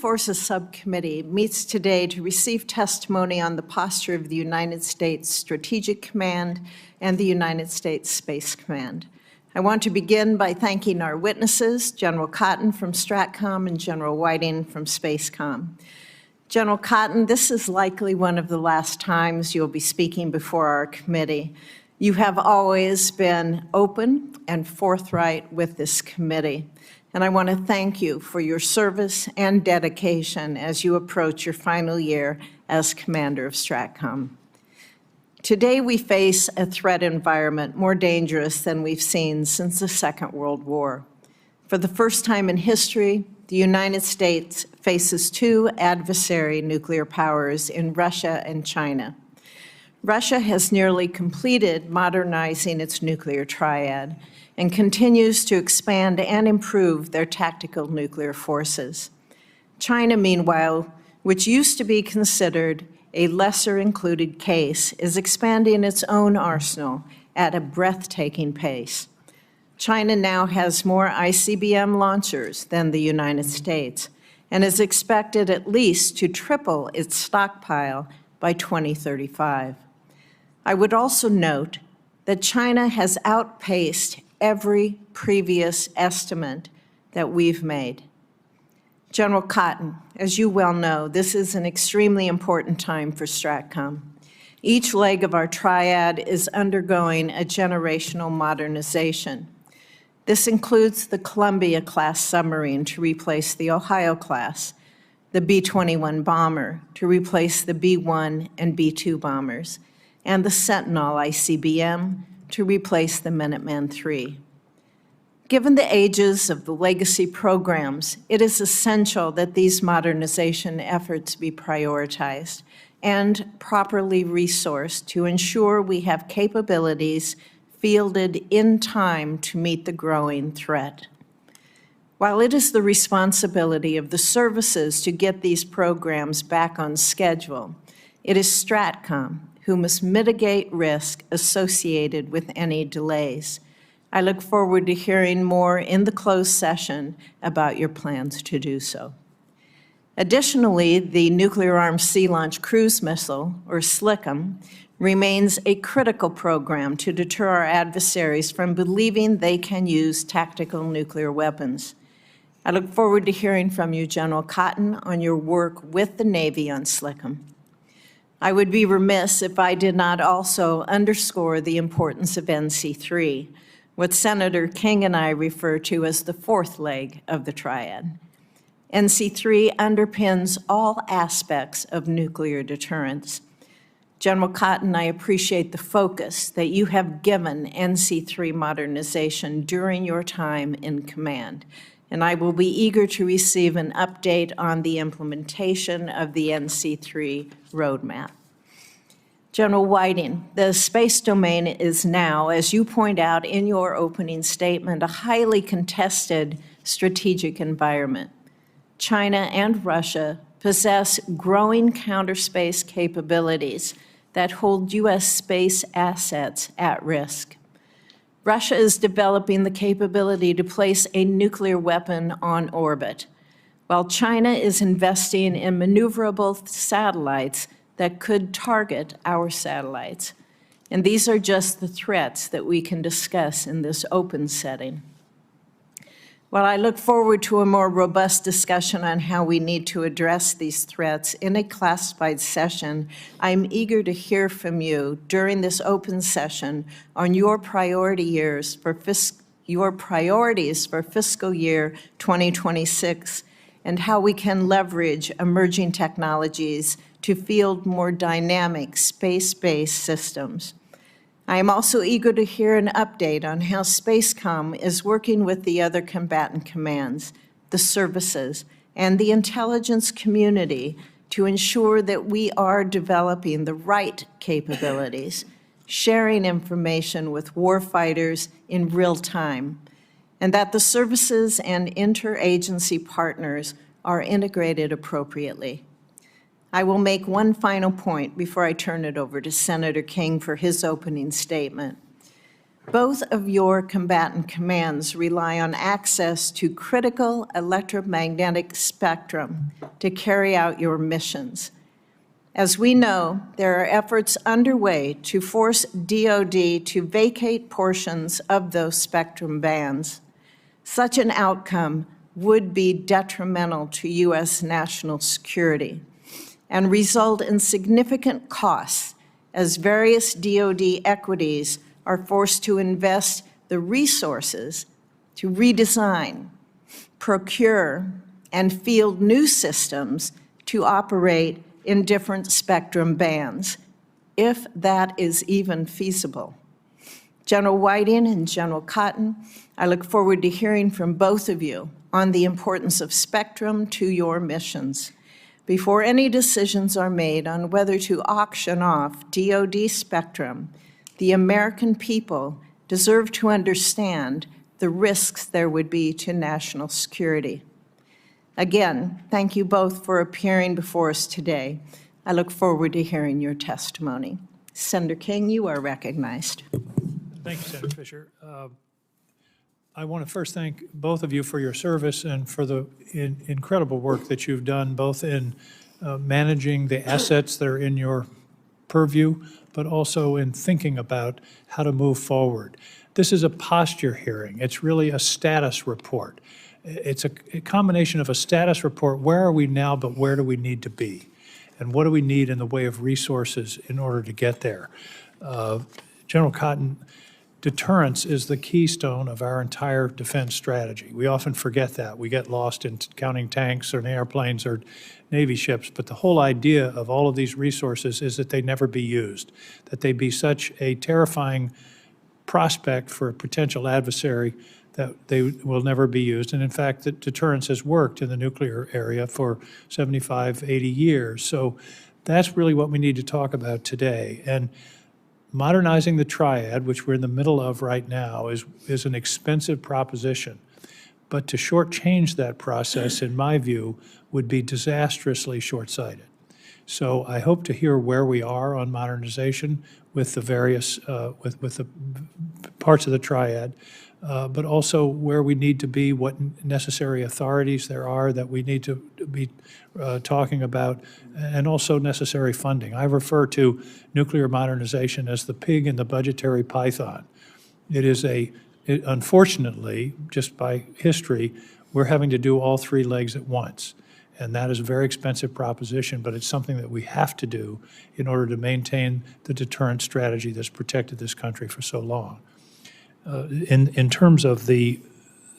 Forces Subcommittee meets today to receive testimony on the posture of the United States Strategic Command and the United States Space Command. I want to begin by thanking our witnesses, General Cotton from STRATCOM and General Whiting from SPACECOM. General Cotton, this is likely one of the last times you'll be speaking before our committee. You have always been open and forthright with this committee, and I want to thank you for your service and dedication as you approach your final year as Commander of STRATCOM. Today we face a threat environment more dangerous than we've seen since the Second World War. For the first time in history, the United States faces two adversary nuclear powers in Russia and China. Russia has nearly completed modernizing its nuclear triad and continues to expand and improve their tactical nuclear forces. China, meanwhile, which used to be considered a lesser included case, is expanding its own arsenal at a breathtaking pace. China now has more ICBM launchers than the United States and is expected at least to triple its stockpile by 2035. I would also note that China has outpaced every previous estimate that we've made. General Cotton, as you well know, this is an extremely important time for STRATCOM. Each leg of our triad is undergoing a generational modernization. This includes the Columbia-class submarine to replace the Ohio-class, the B-21 bomber to replace the B-1 and B-2 bombers, and the Sentinel ICBM to replace the Minuteman III. Given the ages of the legacy programs, it is essential that these modernization efforts be prioritized and properly resourced to ensure we have capabilities fielded in time to meet the growing threat. While it is the responsibility of the services to get these programs back on schedule, it is STRATCOM who must mitigate risk associated with any delays. I look forward to hearing more in the closed session about your plans to do so. Additionally, the Nuclear Armed Sea Launch Cruise Missile, or SLCM, remains a critical program to deter our adversaries from believing they can use tactical nuclear weapons. I look forward to hearing from you, General Cotton, on your work with the Navy on SLCM. I would be remiss if I did not also underscore the importance of NC3, what Senator King and I refer to as the fourth leg of the triad. NC3 underpins all aspects of nuclear deterrence. General Cotton, I appreciate the focus that you have given NC3 modernization during your time in command, and I will be eager to receive an update on the implementation of the NC3 roadmap. General Whiting, the space domain is now, as you point out in your opening statement, a highly contested strategic environment. China and Russia possess growing counterspace capabilities that hold U.S. space assets at risk. Russia is developing the capability to place a nuclear weapon on orbit, while China is investing in maneuverable satellites that could target our satellites. And these are just the threats that we can discuss in this open setting. While I look forward to a more robust discussion on how we need to address these threats in a classified session, I'm eager to hear from you during this open session on your priorities for fiscal year 2026 and how we can leverage emerging technologies to field more dynamic space-based systems. I am also eager to hear an update on how SPACECOM is working with the other combatant commands, the services, and the intelligence community to ensure that we are developing the right capabilities, sharing information with warfighters in real time, and that the services and interagency partners are integrated appropriately. I will make one final point before I turn it over to Senator King for his opening statement. Both of your combatant commands rely on access to critical electromagnetic spectrum to carry out your missions. As we know, there are efforts underway to force DoD to vacate portions of those spectrum bands. Such an outcome would be detrimental to U.S. national security and result in significant costs as various DoD equities are forced to invest the resources to redesign, procure, and field new systems to operate in different spectrum bands, if that is even feasible. General Whiting and General Cotton, I look forward to hearing from both of you on the importance of spectrum to your missions. Before any decisions are made on whether to auction off DoD spectrum, the American people deserve to understand the risks there would be to national security. Again, thank you both for appearing before us today. I look forward to hearing your testimony. Senator King, you are recognized. Thank you, Senator Fisher. I want to first thank both of you for your service and for the incredible work that you've done, both in managing the assets that are in your purview, but also in thinking about how to move forward. This is a posture hearing. It's really a status report. It's a combination of a status report, where are we now, but where do we need to be? And what do we need in the way of resources in order to get there? General Cotton, deterrence is the keystone of our entire defense strategy. We often forget that. We get lost in counting tanks or airplanes or Navy ships, but the whole idea of all of these resources is that they never be used, that they be such a terrifying prospect for a potential adversary that they will never be used. And in fact, that deterrence has worked in the nuclear area for 75, 80 years. So that's really what we need to talk about today. And modernizing the triad, which we're in the middle of right now, is an expensive proposition. But to shortchange that process, in my view, would be disastrously short-sighted. So I hope to hear where we are on modernization with the various, with the parts of the triad, but also where we need to be, what necessary authorities there are that we need to be talking about, and also necessary funding. I refer to nuclear modernization as the pig in the budgetary python. It is unfortunately, just by history, we're having to do all three legs at once. And that is a very expensive proposition, but it's something that we have to do in order to maintain the deterrent strategy that's protected this country for so long. In terms of the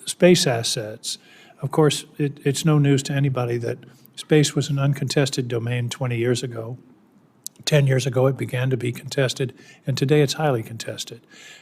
space assets, of course, it's no news to anybody that space was an uncontested domain 20 years ago. 10 years ago, it began to be contested, and today it's highly contested.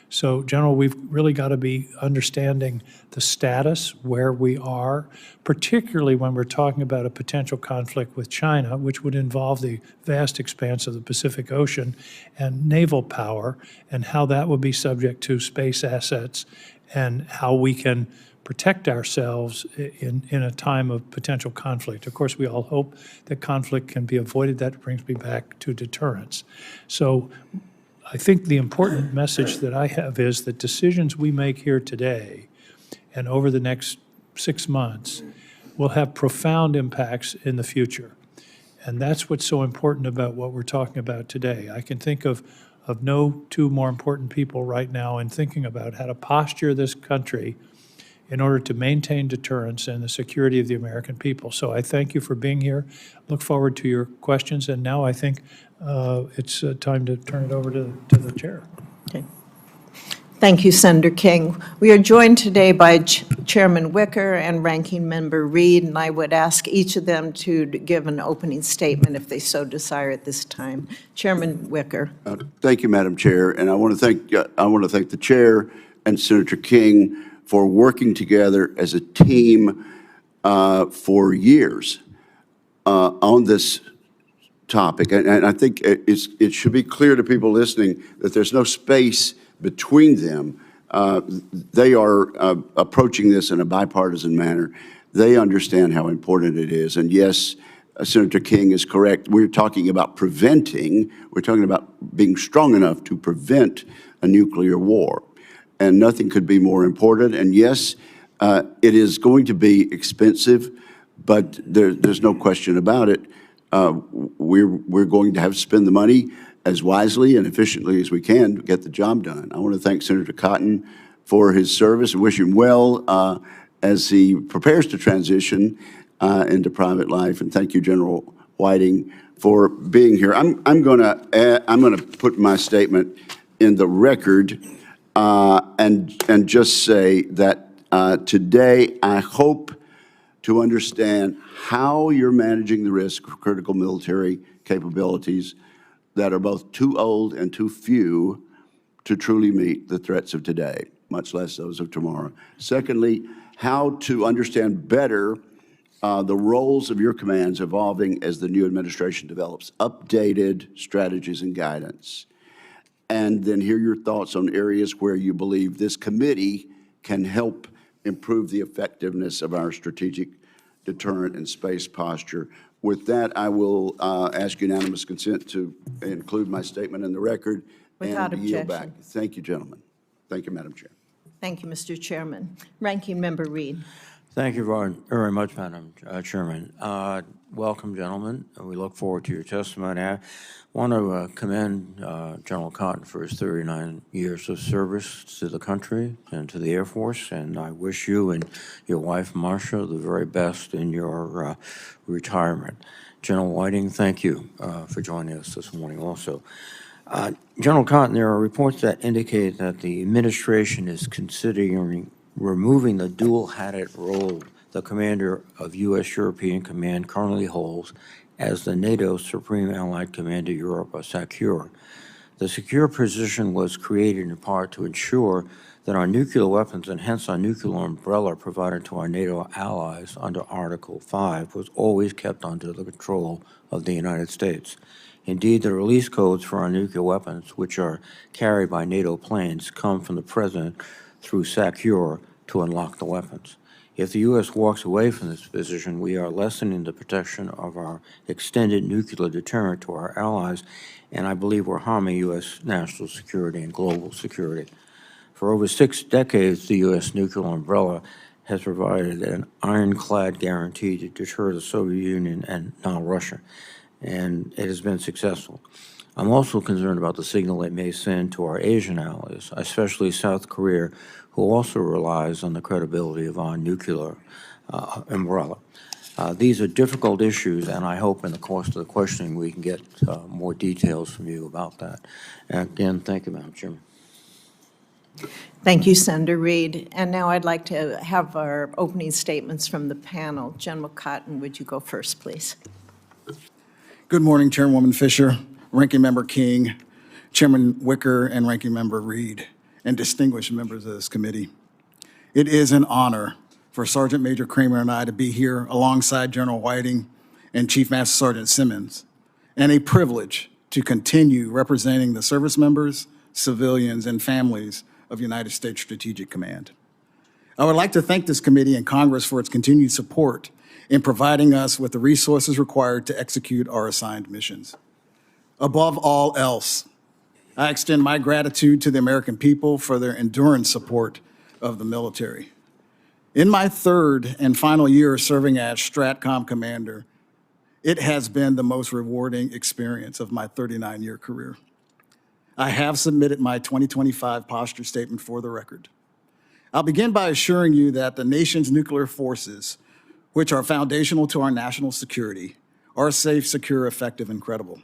So, General, we've really got to be understanding the status, where we are, particularly when we're talking about a potential conflict with China, which would involve the vast expanse of the Pacific Ocean and naval power, and how that would be subject to space assets, and how we can protect ourselves in a time of potential conflict. Of course, we all hope that conflict can be avoided. That brings me back to deterrence. So I think the important message that I have is that decisions we make here today and over the next 6 months will have profound impacts in the future. And that's what's so important about what we're talking about today. I can think of no two more important people right now in thinking about how to posture this country in order to maintain deterrence and the security of the American people. So I thank you for being here. Look forward to your questions. And now I think it's time to turn it over to the chair. Okay. Thank you, Senator King. We are joined today by Chairman Wicker and Ranking Member Reed, and I would ask each of them to give an opening statement if they so desire at this time. Chairman Wicker. Thank you, Madam Chair, and I want to thank the chair and Senator King for working together as a team for years on this topic. And I think it should be clear to people listening that there's no space between them. They are approaching this in a bipartisan manner. They understand how important it is. And yes, Senator King is correct. We're talking about preventing, we're talking about being strong enough to prevent a nuclear war. and nothing could be more important. And yes, it is going to be expensive, but there's no question about it. We're going to have to spend the money as wisely and efficiently as we can to get the job done. I want to thank Senator Cotton for his service and wish him well as he prepares to transition into private life. And thank you, General Whiting, for being here. I'm gonna put my statement in the record and just say that today I hope to understand how you're managing the risk of critical military capabilities that are both too old and too few to truly meet the threats of today, much less those of tomorrow. Secondly, how to understand better the roles of your commands evolving as the new administration develops updated strategies and guidance. And then hear your thoughts on areas where you believe this committee can help improve the effectiveness of our strategic deterrent and space posture. With that, I will ask unanimous consent to include my statement in the record. Without and yield back. objection. Thank you, gentlemen. Thank you, Madam Chair. Thank you, Mr. Chairman. Ranking Member Reed. Thank you very much, Madam Chairman. Welcome, gentlemen. We look forward to your testimony. I want to commend General Cotton for his 39 years of service to the country and to the Air Force, and I wish you and your wife, Marcia, the very best in your retirement. General Whiting, thank you for joining us this morning also. General Cotton, there are reports that indicate that the administration is considering removing the dual-hatted role the commander of U.S. European Command currently holds as the NATO Supreme Allied Commander Europe, or SACEUR. The secure position was created in part to ensure that our nuclear weapons, and hence our nuclear umbrella provided to our NATO allies under Article 5, was always kept under the control of the United States. Indeed, the release codes for our nuclear weapons, which are carried by NATO planes, come from the President through SACEUR to unlock the weapons. If the U.S. walks away from this position, we are lessening the protection of our extended nuclear deterrent to our allies, and I believe we're harming U.S. national security and global security. For over 6 decades, the U.S. nuclear umbrella has provided an ironclad guarantee to deter the Soviet Union and now Russia, and it has been successful. I'm also concerned about the signal it may send to our Asian allies, especially South Korea, who also relies on the credibility of our nuclear umbrella. These are difficult issues, and I hope in the course of the questioning we can get more details from you about that. And again, thank you, Madam Chairman. Thank you, Senator Reed. And now I'd like to have our opening statements from the panel. General Cotton, would you go first, please? Good morning, Chairwoman Fisher, Ranking Member King, Chairman Wicker, and Ranking Member Reed, and distinguished members of this committee. It is an honor for Sergeant Major Kramer and I to be here alongside General Whiting and Chief Master Sergeant Simmons, and a privilege to continue representing the service members, civilians, and families of United States Strategic Command. I would like to thank this committee and Congress for its continued support in providing us with the resources required to execute our assigned missions. Above all else, I extend my gratitude to the American people for their enduring support of the military. In my 3rd and final year serving as STRATCOM commander, it has been the most rewarding experience of my 39-year career. I have submitted my 2025 posture statement for the record. I'll begin by assuring you that the nation's nuclear forces, which are foundational to our national security, are safe, secure, effective, and credible.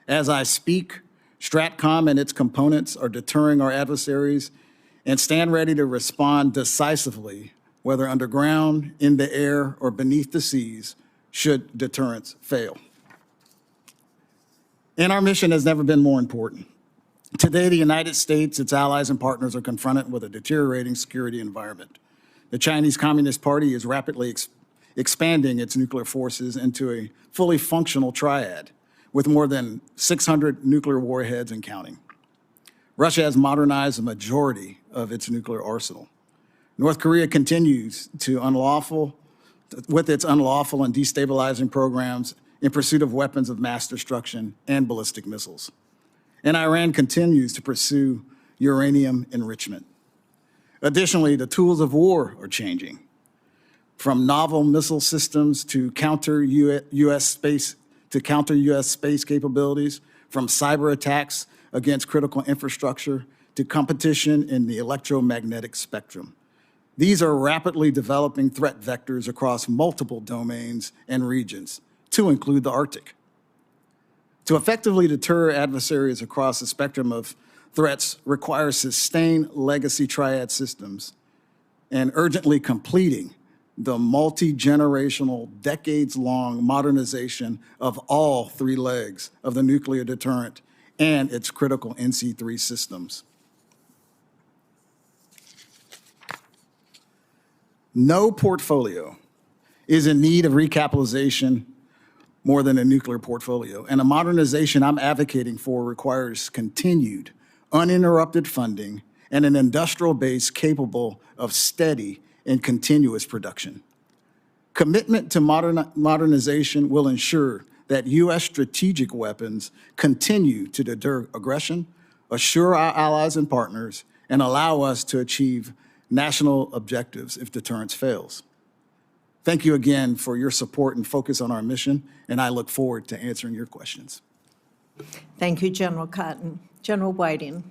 As I speak, STRATCOM and its components are deterring our adversaries and stand ready to respond decisively, whether underground, in the air, or beneath the seas, should deterrence fail. And our mission has never been more important. Today, the United States, its allies, and partners are confronted with a deteriorating security environment. The Chinese Communist Party is rapidly expanding its nuclear forces into a fully functional triad with more than 600 nuclear warheads and counting. Russia has modernized the majority of its nuclear arsenal. North Korea continues with its unlawful and destabilizing programs in pursuit of weapons of mass destruction and ballistic missiles. And Iran continues to pursue uranium enrichment. Additionally, the tools of war are changing, from novel missile systems to counter U.S. space capabilities, from cyber attacks against critical infrastructure to competition in the electromagnetic spectrum. These are rapidly developing threat vectors across multiple domains and regions, to include the Arctic. To effectively deter adversaries across the spectrum of threats requires sustained legacy triad systems and urgently completing the multi-generational, decades-long modernization of all three legs of the nuclear deterrent and its critical NC3 systems. No portfolio is in need of recapitalization more than a nuclear portfolio, and a modernization I'm advocating for requires continued, uninterrupted funding and an industrial base capable of steady and continuous production. Commitment to modernization will ensure that U.S. strategic weapons continue to deter aggression, assure our allies and partners, and allow us to achieve national objectives if deterrence fails. Thank you again for your support and focus on our mission, and I look forward to answering your questions. Thank you, General Cotton. General Whiting.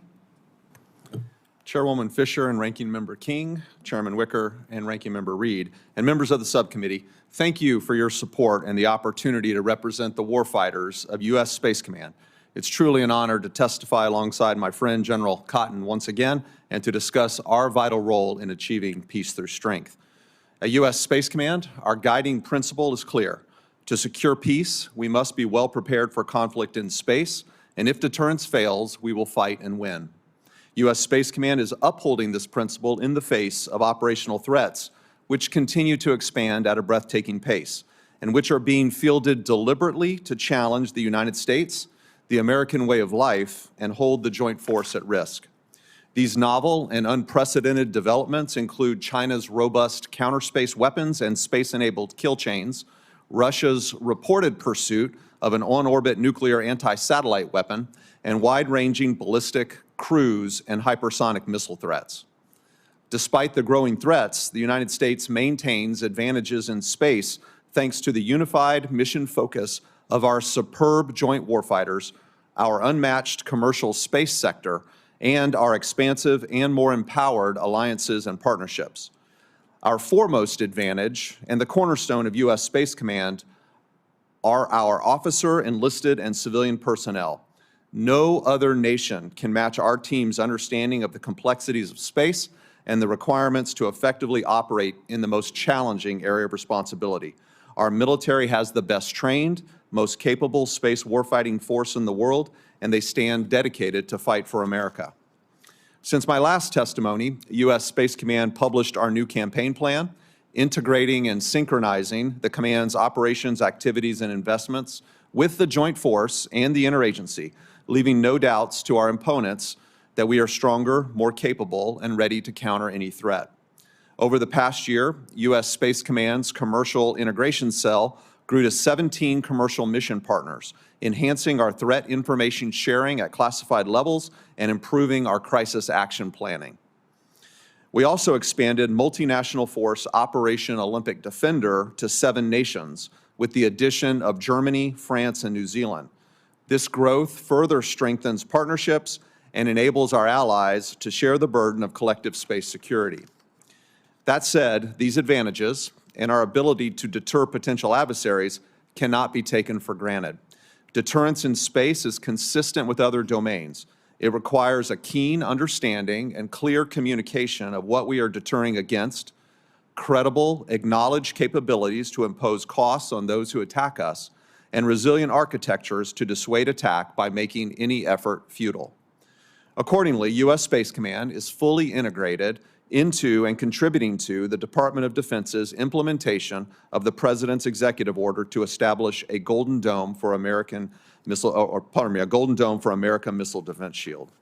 Chairwoman Fisher and Ranking Member King, Chairman Wicker and Ranking Member Reed, and members of the subcommittee, thank you for your support and the opportunity to represent the warfighters of U.S. Space Command. It's truly an honor to testify alongside my friend General Cotton once again and to discuss our vital role in achieving peace through strength. At U.S. Space Command, our guiding principle is clear. To secure peace, we must be well prepared for conflict in space, and if deterrence fails, we will fight and win. U.S. Space Command is upholding this principle in the face of operational threats, which continue to expand at a breathtaking pace, and which are being fielded deliberately to challenge the United States, the American way of life, and hold the joint force at risk. These novel and unprecedented developments include China's robust counter-space weapons and space-enabled kill chains, Russia's reported pursuit of an on-orbit nuclear anti-satellite weapon, and wide-ranging ballistic, cruise, and hypersonic missile threats. Despite the growing threats, the United States maintains advantages in space thanks to the unified mission focus of our superb joint warfighters, our unmatched commercial space sector, and our expansive and more empowered alliances and partnerships. Our foremost advantage and the cornerstone of U.S. Space Command are our officer, enlisted, and civilian personnel. No other nation can match our team's understanding of the complexities of space and the requirements to effectively operate in the most challenging area of responsibility. Our military has the best trained, most capable space warfighting force in the world, and they stand dedicated to fight for America. Since my last testimony, U.S. Space Command published our new campaign plan, integrating and synchronizing the command's operations, activities, and investments with the joint force and the interagency, leaving no doubts to our opponents that we are stronger, more capable, and ready to counter any threat. Over the past year, U.S. Space Command's Commercial Integration Cell grew to 17 commercial mission partners, enhancing our threat information sharing at classified levels and improving our crisis action planning. We also expanded multinational force Operation Olympic Defender to 7 nations, with the addition of Germany, France, and New Zealand. This growth further strengthens partnerships and enables our allies to share the burden of collective space security. That said, these advantages and our ability to deter potential adversaries cannot be taken for granted. Deterrence in space is consistent with other domains. It requires a keen understanding and clear communication of what we are deterring against, credible, acknowledged capabilities to impose costs on those who attack us, and resilient architectures to dissuade attack by making any effort futile. Accordingly, U.S. Space Command is fully integrated into and contributing to the Department of Defense's implementation of the President's executive order to establish a Golden Dome for American Missile Defense Shield.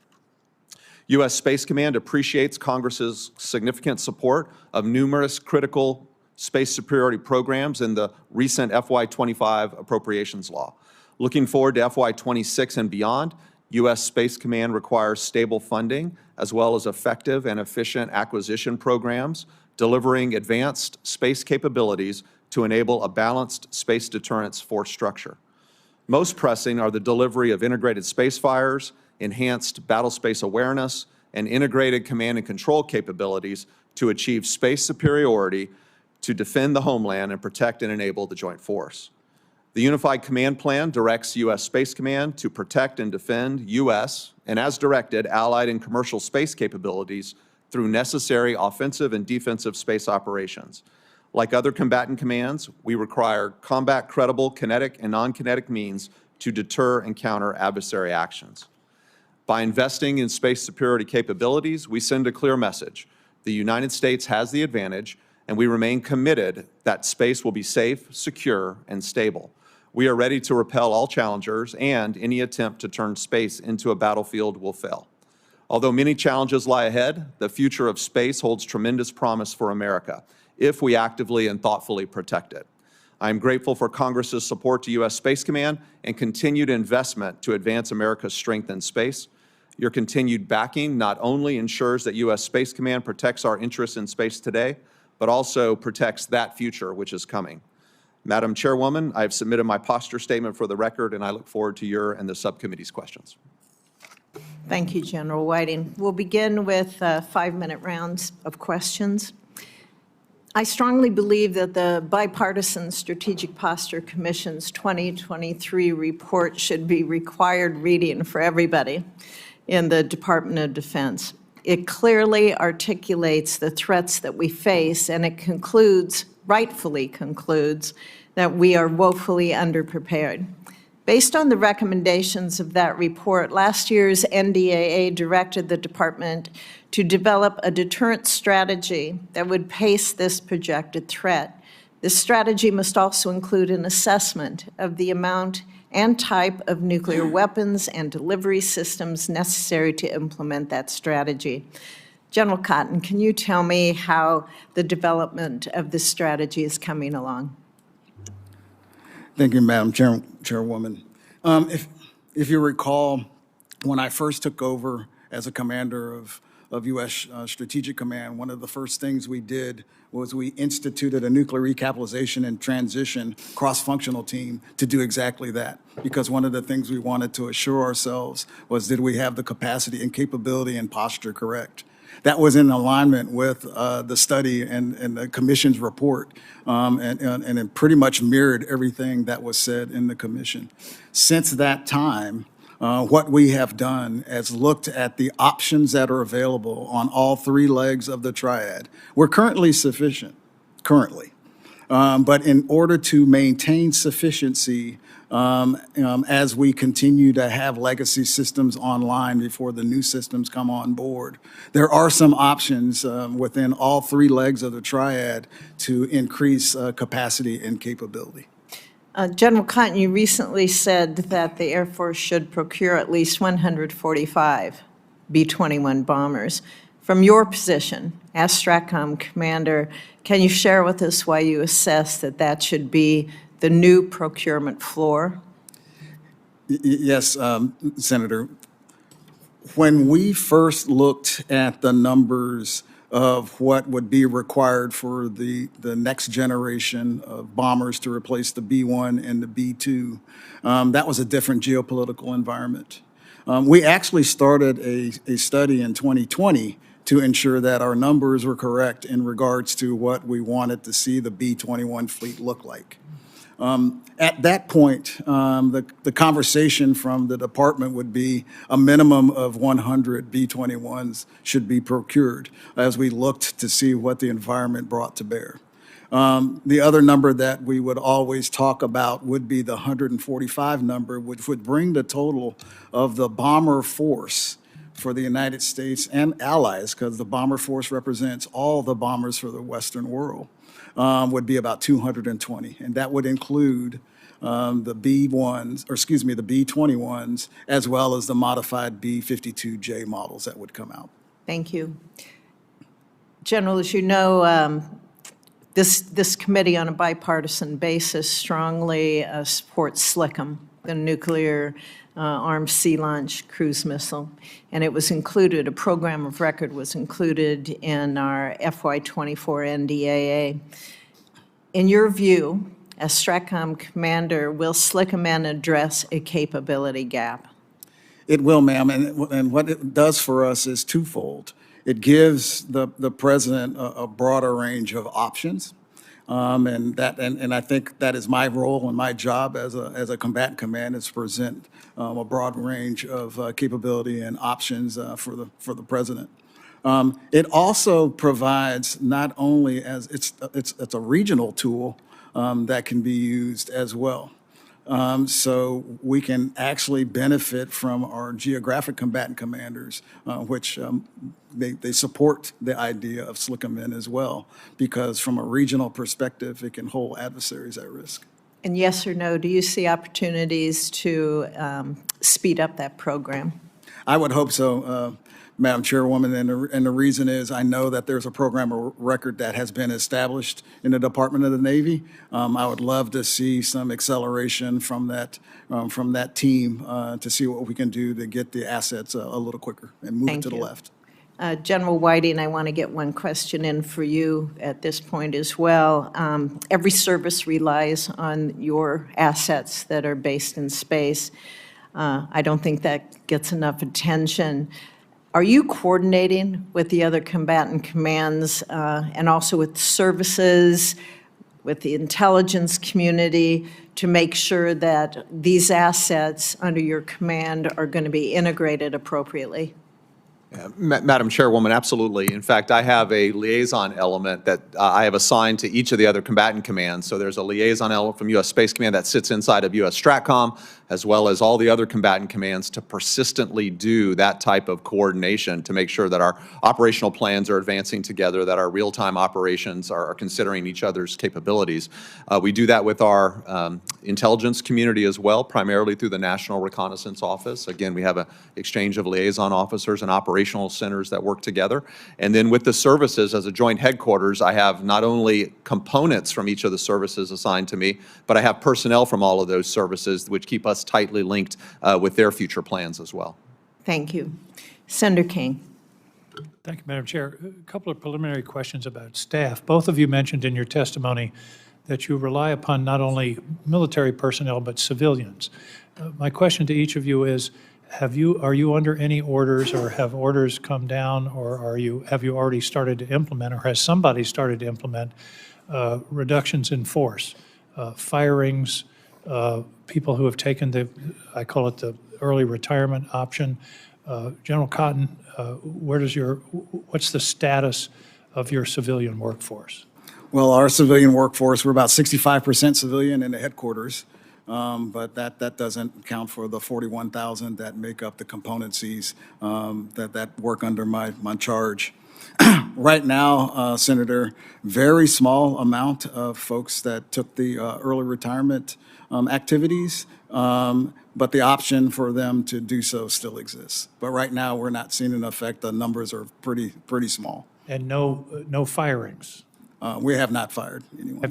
U.S. Space Command appreciates Congress's significant support of numerous critical space superiority programs in the recent FY25 appropriations law. Looking forward to FY26 and beyond, U.S. Space Command requires stable funding as well as effective and efficient acquisition programs, delivering advanced space capabilities to enable a balanced space deterrence force structure. Most pressing are the delivery of integrated space fires, enhanced battlespace awareness, and integrated command and control capabilities to achieve space superiority to defend the homeland and protect and enable the joint force. The Unified Command Plan directs U.S. Space Command to protect and defend U.S. and, as directed, allied and commercial space capabilities through necessary offensive and defensive space operations. Like other combatant commands, we require combat-credible kinetic and non-kinetic means to deter and counter adversary actions. By investing in space superiority capabilities, we send a clear message. The United States has the advantage, and we remain committed that space will be safe, secure, and stable. We are ready to repel all challengers, and any attempt to turn space into a battlefield will fail. Although many challenges lie ahead, the future of space holds tremendous promise for America if we actively and thoughtfully protect it. I am grateful for Congress's support to U.S. Space Command and continued investment to advance America's strength in space. Your continued backing not only ensures that U.S. Space Command protects our interests in space today, but also protects that future which is coming. Madam Chairwoman, I have submitted my posture statement for the record, and I look forward to your and the subcommittee's questions. Thank you, General Whiting. We'll begin with 5-minute rounds of questions. I strongly believe that the Bipartisan Strategic Posture Commission's 2023 report should be required reading for everybody in the Department of Defense. It clearly articulates the threats that we face, and it concludes, rightfully concludes, that we are woefully underprepared. Based on the recommendations of that report, last year's NDAA directed the department to develop a deterrent strategy that would pace this projected threat. This strategy must also include an assessment of the amount and type of nuclear weapons and delivery systems necessary to implement that strategy. General Cotton, can you tell me how the development of this strategy is coming along? Thank you, Madam Chairwoman. If you recall, when I first took over as a commander of U.S. Strategic Command, one of the first things we did was we instituted a nuclear recapitalization and transition cross-functional team to do exactly that. Because one of the things we wanted to assure ourselves was, did we have the capacity and capability and posture correct? That was in alignment with the study and the commission's report, and it pretty much mirrored everything that was said in the commission. Since that time, what we have done is looked at the options that are available on all 3 legs of the triad. We're currently sufficient, but in order to maintain sufficiency as we continue to have legacy systems online before the new systems come on board, there are some options within all 3 legs of the triad to increase capacity and capability. General Cotton, you recently said that the Air Force should procure at least 145 B-21 bombers. From your position as STRATCOM commander, can you share with us why you assess that that should be the new procurement floor? Yes, Senator. When we first looked at the numbers of what would be required for the next generation of bombers to replace the B-1 and the B-2, that was a different geopolitical environment. We actually started a study in 2020 to ensure that our numbers were correct in regards to what we wanted to see the B-21 fleet look like. At that point, the conversation from the department would be a minimum of 100 B-21s should be procured as we looked to see what the environment brought to bear. The other number that we would always talk about would be the 145 number, which would bring the total of the bomber force for the United States and allies, because the bomber force represents all the bombers for the Western world, would be about 220. And that would include the B-1s, or excuse me, the B-21s, as well as the modified B-52J models that would come out. Thank you. General, as you know, this committee on a bipartisan basis strongly supports SPACECOM, the nuclear armed sea launch cruise missile. And it was included, a program of record was included in our FY24 NDAA. In your view, as STRATCOM commander, will SPACECOM address a capability gap? It will, ma'am, and what it does for us is twofold. It gives the president a broader range of options, and I think that is my role and my job as a combatant command is to present a broad range of capability and options for the president. It also provides not only as it's a regional tool that can be used as well. So we can actually benefit from our geographic combatant commanders, which they support the idea of SPACECOM as well, because from a regional perspective, it can hold adversaries at risk. And yes or no, do you see opportunities to speed up that program? I would hope so, Madam Chairwoman, and the reason is I know that there's a program of record that has been established in the Department of the Navy. I would love to see some acceleration from that team to see what we can do to get the assets a little quicker and move it Thank to the you. left. General Whiting, I want to get one question in for you at this point as well. Every service relies on your assets that are based in space. I don't think that gets enough attention. Are you coordinating with the other combatant commands and also with services, with the intelligence community to make sure that these assets under your command are going to be integrated appropriately? Madam Chairwoman, absolutely. In fact, I have a liaison element that I have assigned to each of the other combatant commands. So there's a liaison element from U.S. Space Command that sits inside of USSTRATCOM, as well as all the other combatant commands to persistently do that type of coordination to make sure that our operational plans are advancing together, that our real-time operations are considering each other's capabilities. We do that with our intelligence community as well, primarily through the National Reconnaissance Office. Again, we have an exchange of liaison officers and operational centers that work together. And then with the services as a joint headquarters, I have not only components from each of the services assigned to me, but I have personnel from all of those services which keep us tightly linked with their future plans as well. Thank you. Senator King. Thank you, Madam Chair. A couple of preliminary questions about staff. Both of you mentioned in your testimony that you rely upon not only military personnel but civilians. My question to each of you is, are you under any orders, or have orders come down, or have you already started to implement, or has somebody started to implement reductions in force, firings, people who have taken I call it the early retirement option? General Cotton, what's the status of your civilian workforce? Well, our civilian workforce, we're about 65% civilian in the headquarters, but that doesn't count for the 41,000 that make up the componencies that work under my charge. Right now, Senator, very small amount of folks that took the early retirement activities, but the option for them to do so still exists. But right now, we're not seeing an effect. The numbers are pretty small. And no firings? We have not fired anyone.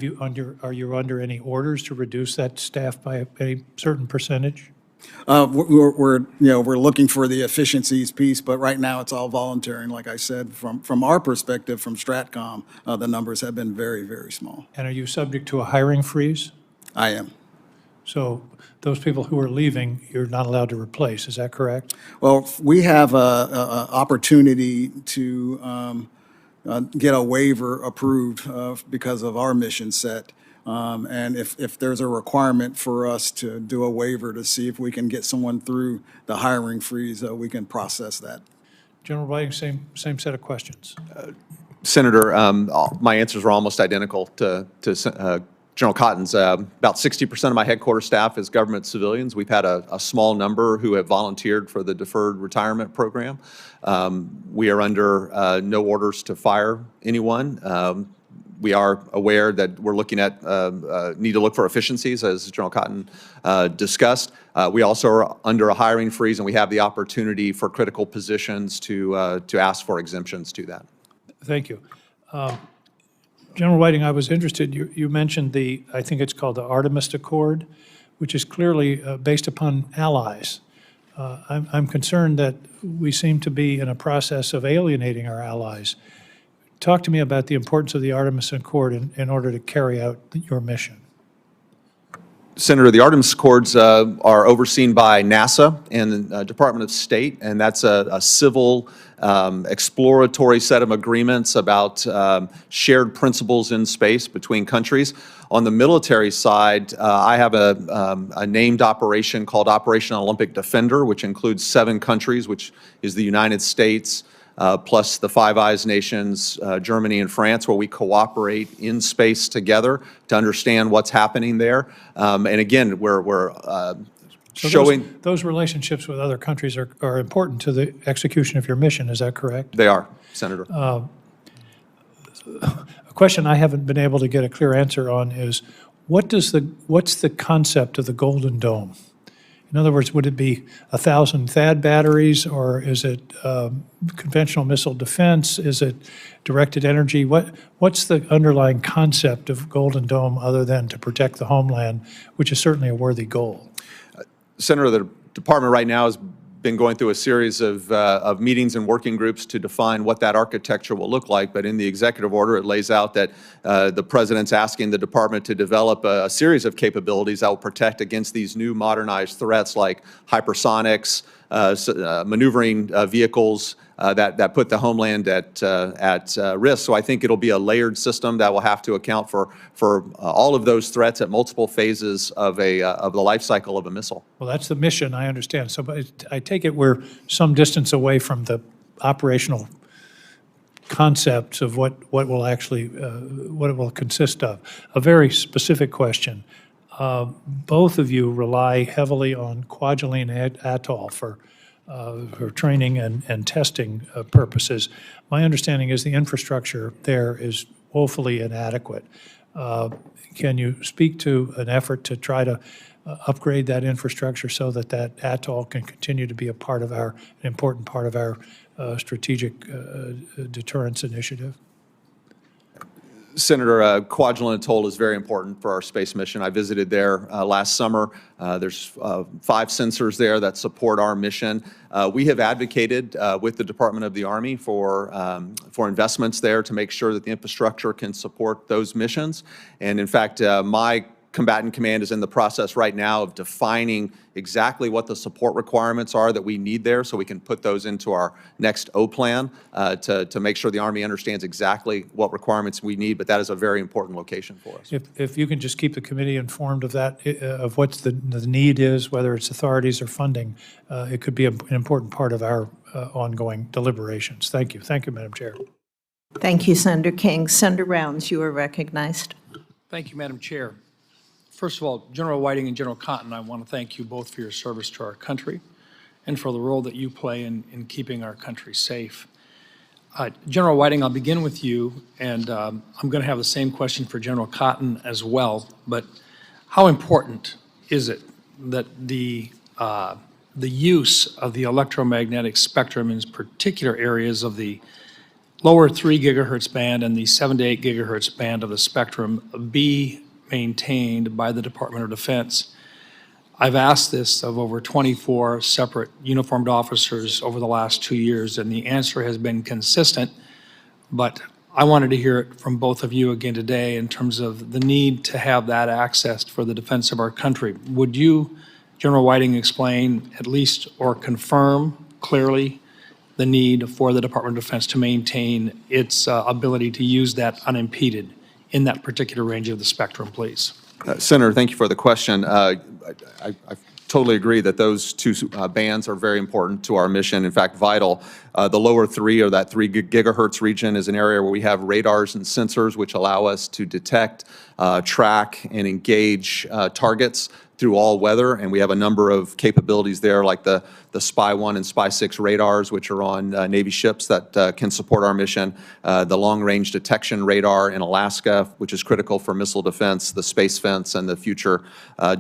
Are you under any orders to reduce that staff by a certain percentage? We're looking for the efficiencies piece, but right now it's all voluntary. And like I said, from our perspective, from STRATCOM, the numbers have been very, very small. And are you subject to a hiring freeze? I am. So those people who are leaving, you're not allowed to replace, is that correct? Well, we have a opportunity to get a waiver approved because of our mission set. And if there's a requirement for us to do a waiver to see if we can get someone through the hiring freeze, we can process that. General Whiting, same set of questions. Senator, my answers are almost identical to General Cotton's. About 60% of my headquarters staff is government civilians. We've had a small number who have volunteered for the deferred retirement program. We are under no orders to fire anyone. We are aware that we're looking at, need to look for efficiencies, as General Cotton discussed. We also are under a hiring freeze, and we have the opportunity for critical positions to ask for exemptions to that. Thank you. General Whiting, I was interested, you mentioned I think it's called the Artemis Accord, which is clearly based upon allies. I'm concerned that we seem to be in a process of alienating our allies. Talk to me about the importance of the Artemis Accord in order to carry out your mission. Senator, the Artemis Accords are overseen by NASA and the Department of State, and that's a civil exploratory set of agreements about shared principles in space between countries. On the military side, I have a named operation called Operation Olympic Defender, which includes 7 countries, which is the United States, plus the Five Eyes nations, Germany and France, where we cooperate in space together to understand what's happening there. And again, we're So showing... those relationships with other countries are important to the execution of your mission, is that correct? They are, Senator. A question I haven't been able to get a clear answer on is, what's the concept of the Golden Dome? In other words, would it be 1,000 THAAD batteries, or is it conventional missile defense? Is it directed energy? What's the underlying concept of Golden Dome other than to protect the homeland, which is certainly a worthy goal? Senator, the department right now has been going through a series of meetings and working groups to define what that architecture will look like. But in the executive order, it lays out that the president's asking the department to develop a series of capabilities that will protect against these new modernized threats like hypersonics, maneuvering vehicles that put the homeland at risk. So I think it'll be a layered system that will have to account for all of those threats at multiple phases of the life cycle of a missile. Well, that's the mission, I understand. So but I take it we're some distance away from the operational concepts of what will actually, what it will consist of. A very specific question. Both of you rely heavily on Kwajalein Atoll for training and testing purposes. My understanding is the infrastructure there is woefully inadequate. Can you speak to an effort to try to upgrade that infrastructure so that that atoll can continue to be a part of an important part of our strategic deterrence initiative? Senator, Kwajalein Atoll is very important for our space mission. I visited there last summer. There's 5 sensors there that support our mission. We have advocated with the Department of the Army for investments there to make sure that the infrastructure can support those missions. And in fact, my combatant command is in the process right now of defining exactly what the support requirements are that we need there, so we can put those into our next O plan to make sure the Army understands exactly what requirements we need. But that is a very important location for us. If you can just keep the committee informed of that, of what the need is, whether it's authorities or funding, it could be an important part of our ongoing deliberations. Thank you. Thank you, Madam Chair. Thank you, Senator King. Senator Rounds, you are recognized. Thank you, Madam Chair. First of all, General Whiting and General Cotton, I want to thank you both for your service to our country and for the role that you play in keeping our country safe. General Whiting, I'll begin with you, and I'm going to have the same question for General Cotton as well, but how important is it that the use of the electromagnetic spectrum in particular areas of the lower 3 gigahertz band and the 7 to 8 gigahertz band of the spectrum be maintained by the Department of Defense? I've asked this of over 24 separate uniformed officers over the last 2 years, and the answer has been consistent, but I wanted to hear it from both of you again today in terms of the need to have that access for the defense of our country. Would you, General Whiting, explain at least or confirm clearly the need for the Department of Defense to maintain its ability to use that unimpeded in that particular range of the spectrum, please? Senator, thank you for the question. I totally agree that those 2 bands are very important to our mission, in fact, vital. The lower 3, or that 3 gigahertz region, is an area where we have radars and sensors which allow us to detect, track, and engage targets through all weather, and we have a number of capabilities there, like the SPY-1 and SPY-6 radars, which are on Navy ships that can support our mission, the long-range detection radar in Alaska, which is critical for missile defense, the space fence, and the future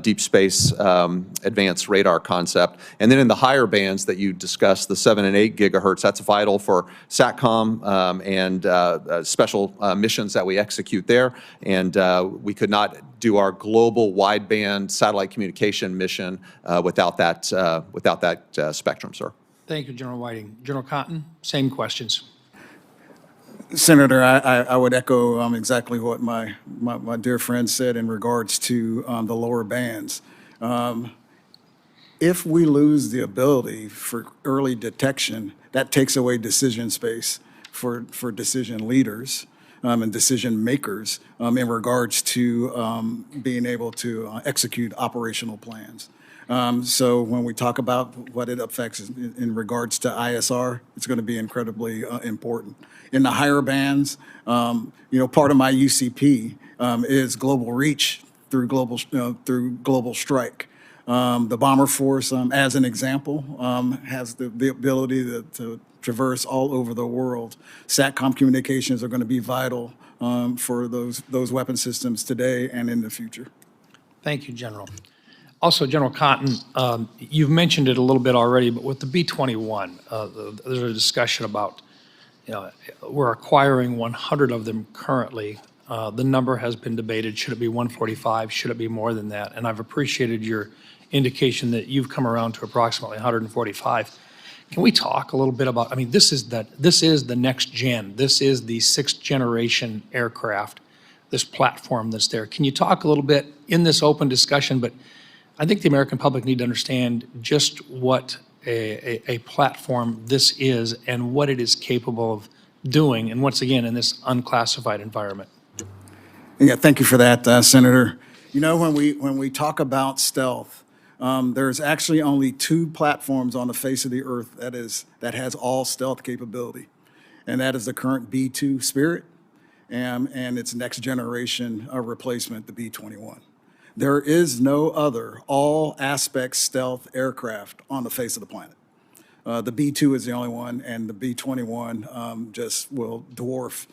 deep space advanced radar concept. And then in the higher bands that you discussed, the 7 and 8 gigahertz, that's vital for SATCOM and special missions that we execute there, and we could not do our global wideband satellite communication mission without that spectrum, sir. Thank you, General Whiting. General Cotton, same questions. Senator, I would echo exactly what my dear friend said in regards to the lower bands. If we lose the ability for early detection, that takes away decision space for decision leaders and decision makers in regards to being able to execute operational plans. So when we talk about what it affects in regards to ISR, it's going to be incredibly important. In the higher bands, part of my UCP is global reach through global strike. The Bomber Force, as an example, has the ability to traverse all over the world. SATCOM communications are going to be vital for those weapon systems today and in the future. Thank you, General. Also, General Cotton, you've mentioned it a little bit already, but with the B-21, there's a discussion about, we're acquiring 100 of them currently. The number has been debated. Should it be 145? Should it be more than that? And I've appreciated your indication that you've come around to approximately 145. Can we talk a little bit about, this is the next gen. This is the 6th generation aircraft, this platform that's there. Can you talk a little bit in this open discussion, but I think the American public need to understand just what a platform this is and what it is capable of doing, and once again, in this unclassified environment. Yeah, thank you for that, Senator. When we talk about stealth, there's actually only 2 platforms on the face of the earth that has all stealth capability, and that is the current B-2 Spirit and its next generation replacement, the B-21. There is no other all-aspect stealth aircraft on the face of the planet. The B-2 is the only one, and the B-21 just will dwarf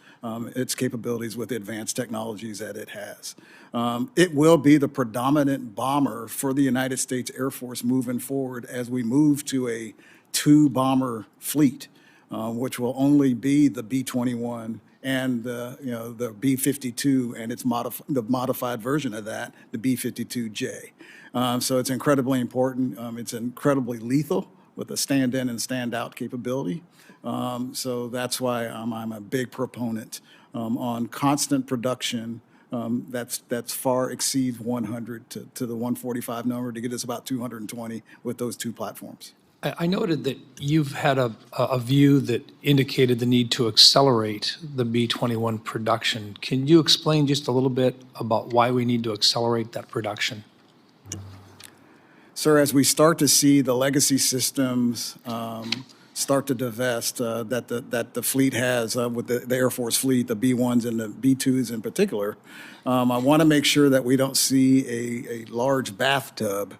its capabilities with the advanced technologies that it has. It will be the predominant bomber for the United States Air Force moving forward as we move to a 2-bomber fleet, which will only be the B-21 and the B-52 and the modified version of that, the B-52J. So it's incredibly important. It's incredibly lethal with a stand-in and stand-out capability. So that's why I'm a big proponent on constant production that's far exceeds 100 to the 145 number to get us about 220 with those 2 platforms. I noted that you've had a view that indicated the need to accelerate the B-21 production. Can you explain just a little bit about why we need to accelerate that production? Sir, as we start to see the legacy systems start to divest that the fleet has with the Air Force fleet, the B-1s and the B-2s in particular, I want to make sure that we don't see a large bathtub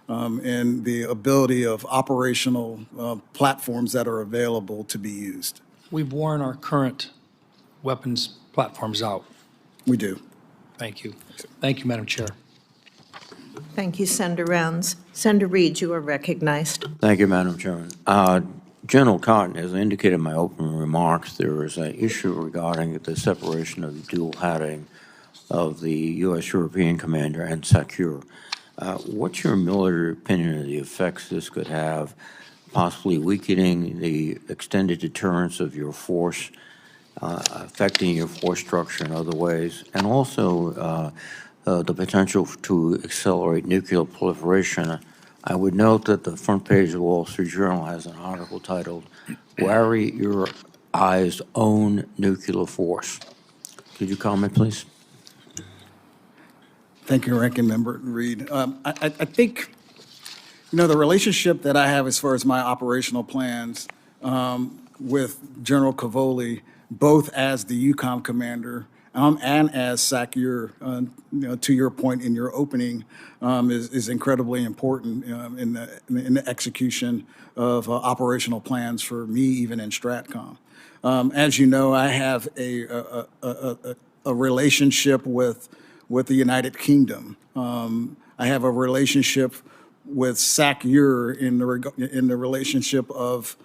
and the ability of operational platforms that are available to be used. We've worn our current weapons platforms out. We do. Thank you. Thank you, Madam Chair. Thank you, Senator Rounds. Senator Reed, you are recognized. Thank you, Madam Chairman. General Cotton, as I indicated in my opening remarks, there is an issue regarding the separation of the dual hatting of the U.S. European Commander and SACEUR. What's your military opinion of the effects this could have, possibly weakening the extended deterrence of your force, affecting your force structure in other ways, and also the potential to accelerate nuclear proliferation? I would note that the front page of the Wall Street Journal has an article titled, "Worry Your Eyes Own Nuclear Force." Could you comment, please? Thank you, Ranking Member Reed. I think, the relationship that I have as far as my operational plans with General Cavoli, both as the UCOM commander and as SACEUR, to your point in your opening, is incredibly important in the execution of operational plans for me, even in STRATCOM. As you know, I have a relationship with the United Kingdom. I have a relationship with SACEUR in the relationship of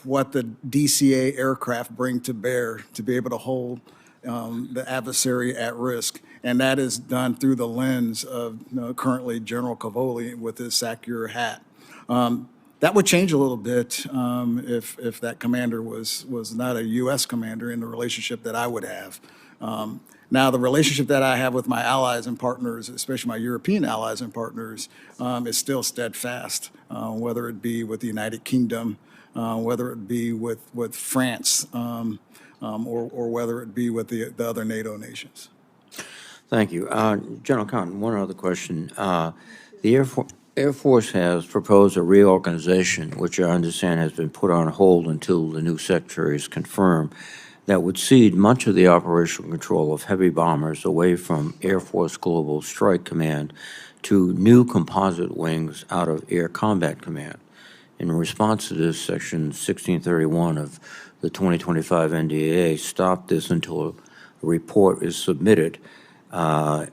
what the DCA aircraft bring to bear to be able to hold the adversary at risk. and that is done through the lens of currently General Cavoli with his sack your hat. That would change a little bit if that commander was not a U.S. commander in the relationship that I would have. Now, the relationship that I have with my allies and partners, especially my European allies and partners, is still steadfast, whether it be with the United Kingdom, whether it be with France, or whether it be with the other NATO nations. Thank you. General Cotton, one other question. The Air Force has proposed a reorganization, which I understand has been put on hold until the new secretary is confirmed, that would cede much of the operational control of heavy bombers away from Air Force Global Strike Command to new composite wings out of Air Combat Command. In response to this, Section 1631 of the 2025 NDAA stopped this until a report is submitted.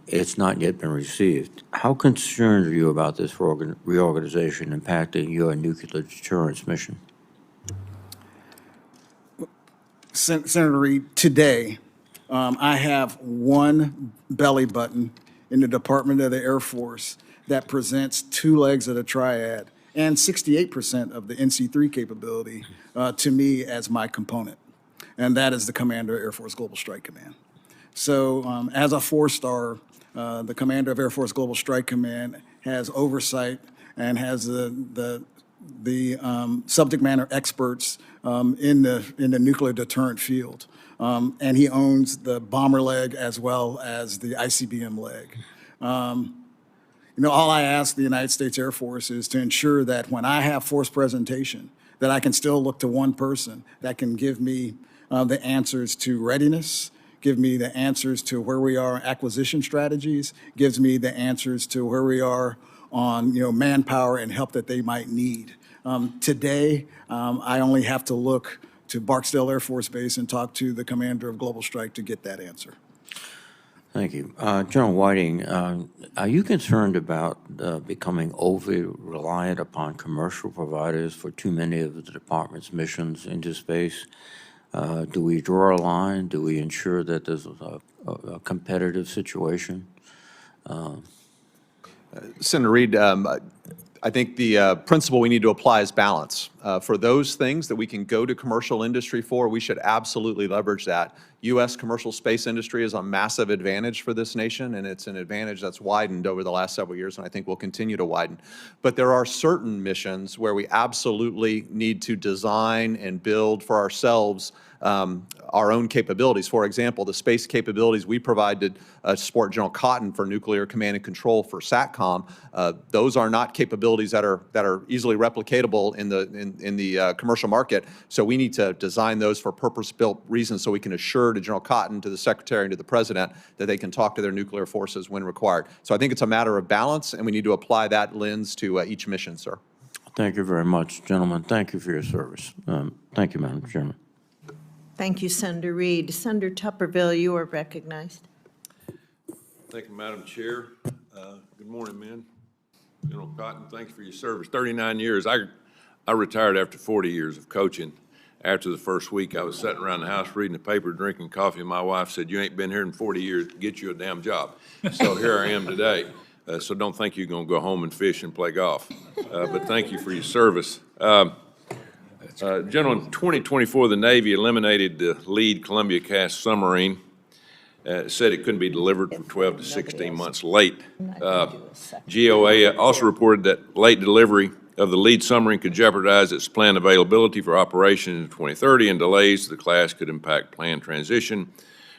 It's not yet been received. How concerned are you about this reorganization impacting your nuclear deterrence mission? Senator Reid, today, I have one belly button in the Department of the Air Force that presents two legs of the triad and 68% of the NC3 capability to me as my component, and that is the Commander of Air Force Global Strike Command. So as a four-star, the Commander of Air Force Global Strike Command has oversight and has the subject matter experts in the nuclear deterrent field. And he owns the bomber leg as well as the ICBM leg. All I ask the United States Air Force is to ensure that when I have force presentation, that I can still look to one person that can give me the answers to readiness, give me the answers to where we are on acquisition strategies, gives me the answers to where we are on manpower and help that they might need. Today, I only have to look to Barksdale Air Force Base and talk to the commander of Global Strike to get that answer. Thank you. General Whiting, are you concerned about becoming overly reliant upon commercial providers for too many of the department's missions into space? Do we draw a line? Do we ensure that there's a competitive situation? Senator Reid, I think the principle we need to apply is balance. For those things that we can go to commercial industry for, we should absolutely leverage that. U.S. commercial space industry is a massive advantage for this nation, and it's an advantage that's widened over the last several years, and I think will continue to widen. But there are certain missions where we absolutely need to design and build for ourselves our own capabilities. For example, the space capabilities we provide to support General Cotton for nuclear command and control for SATCOM, those are not capabilities that are easily replicatable in the commercial market. So we need to design those for purpose-built reasons so we can assure to General Cotton, to the Secretary, and to the President that they can talk to their nuclear forces when required. So I think it's a matter of balance, and we need to apply that lens to each mission, sir. Thank you very much, gentlemen. Thank you for your service. Thank you, Madam Chairman. Thank you, Senator Reid. Senator Tupperville, you are recognized. Thank you, Madam Chair. Good morning, man. General Cotton, thank you for your service. 39 years. I retired after 40 years of coaching. After the first week, I was sitting around the house reading the paper, drinking coffee, and my wife said, "You ain't been here in 40 years. Get you a damn job." So here I am today. So don't think you're going to go home and fish and play golf. But thank you for your service. Gentlemen, in 2024, the Navy eliminated the lead Columbia-class submarine. Said it couldn't be delivered from 12 to 16 months late. GOA also reported that late delivery of the lead submarine could jeopardize its planned availability for operation in 2030, and delays to the class could impact planned transition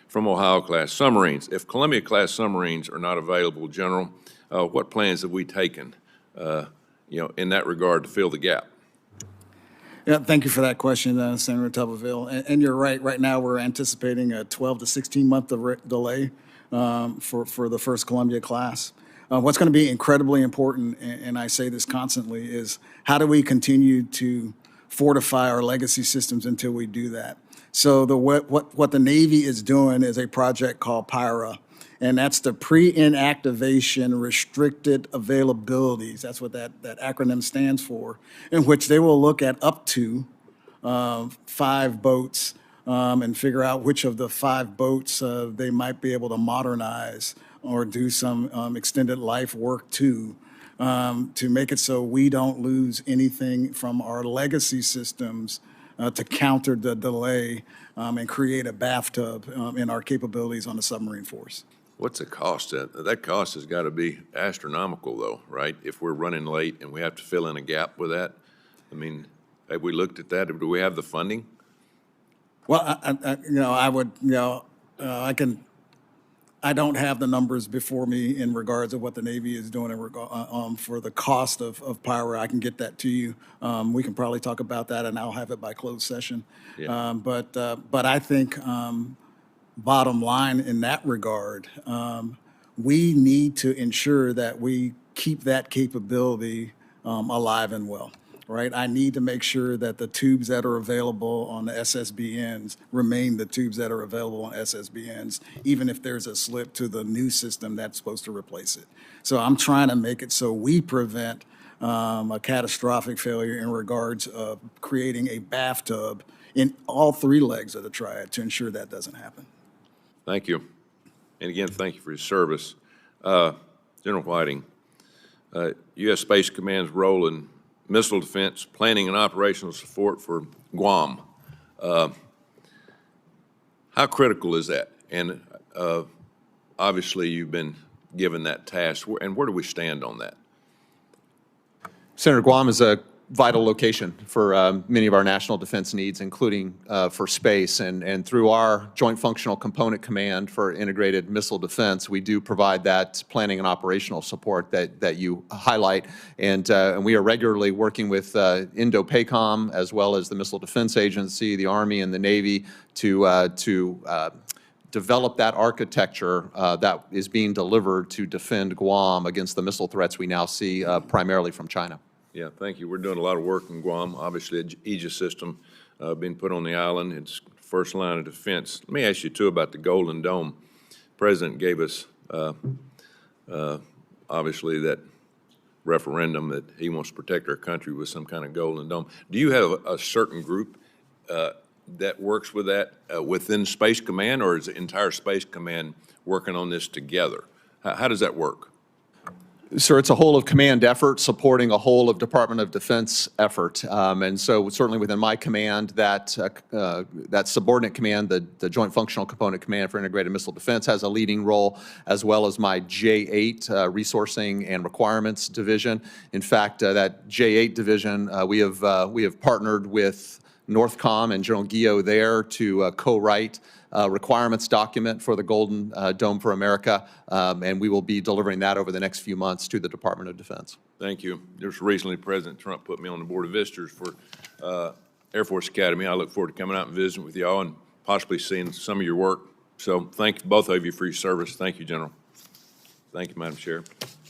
from Ohio-class submarines. If Columbia-class submarines are not available, General, what plans have we taken, in that regard to fill the gap? Yeah, thank you for that question, Senator Tupperville. And you're right. Right now, we're anticipating a 12 to 16-month delay for the first Columbia class. What's going to be incredibly important, and I say this constantly, is how do we continue to fortify our legacy systems until we do that? So what the Navy is doing is a project called PIRA, and that's the pre-inactivation restricted availabilities. That's what that acronym stands for, in which they will look at up to 5 boats and figure out which of the 5 boats they might be able to modernize or do some extended life work to make it so we don't lose anything from our legacy systems to counter the delay and create a bathtub in our capabilities on the submarine force. What's the cost? That cost has got to be astronomical, though, right? If we're running late and we have to fill in a gap with that? I mean, have we looked at that? Do we have the funding? Well, I would, I don't have the numbers before me in regards of what the Navy is doing for the cost of power. I can get that to you. We can probably talk about that, and I'll have it by closed session. Yeah. But I think bottom line in that regard, we need to ensure that we keep that capability alive and well. Right? I need to make sure that the tubes that are available on the SSBNs remain the tubes that are available on SSBNs, even if there's a slip to the new system that's supposed to replace it. So I'm trying to make it so we prevent a catastrophic failure in regards of creating a bathtub in all 3 legs of the triad to ensure that doesn't happen. Thank you. And again, thank you for your service. General Whiting, U.S. Space Command's role in missile defense, planning and operational support for Guam. How critical is that? And obviously, you've been given that task. And where do we stand on that? Senator, Guam is a vital location for many of our national defense needs, including for space. And through our Joint Functional Component Command for Integrated Missile Defense, we do provide that planning and operational support that you highlight. And we are regularly working with Indo-PACOM, as well as the Missile Defense Agency, the Army, and the Navy to develop that architecture that is being delivered to defend Guam against the missile threats we now see primarily from China. Yeah, thank you. We're doing a lot of work in Guam. Obviously, the Aegis system being put on the island. It's first line of defense. Let me ask you, too, about the Golden Dome. The President gave us, obviously, that referendum that he wants to protect our country with some kind of Golden Dome. Do you have a certain group that works with that within Space Command, or is the entire Space Command working on this together? How does that work? Sir, it's a whole of command effort supporting a whole of Department of Defense effort. And so certainly within my command, that subordinate command, the Joint Functional Component Command for Integrated Missile Defense, has a leading role, as well as my J8 Resourcing and Requirements Division. In fact, that J8 division, we have partnered with Northcom and General Guillot there to co-write requirements document for the Golden Dome for America, and we will be delivering that over the next few months to the Department of Defense. Thank you. Just recently, President Trump put me on the Board of Visitors for Air Force Academy. I look forward to coming out and visiting with y'all and possibly seeing some of your work. So thank both of you for your service. Thank you, General. Thank you, Madam Chair.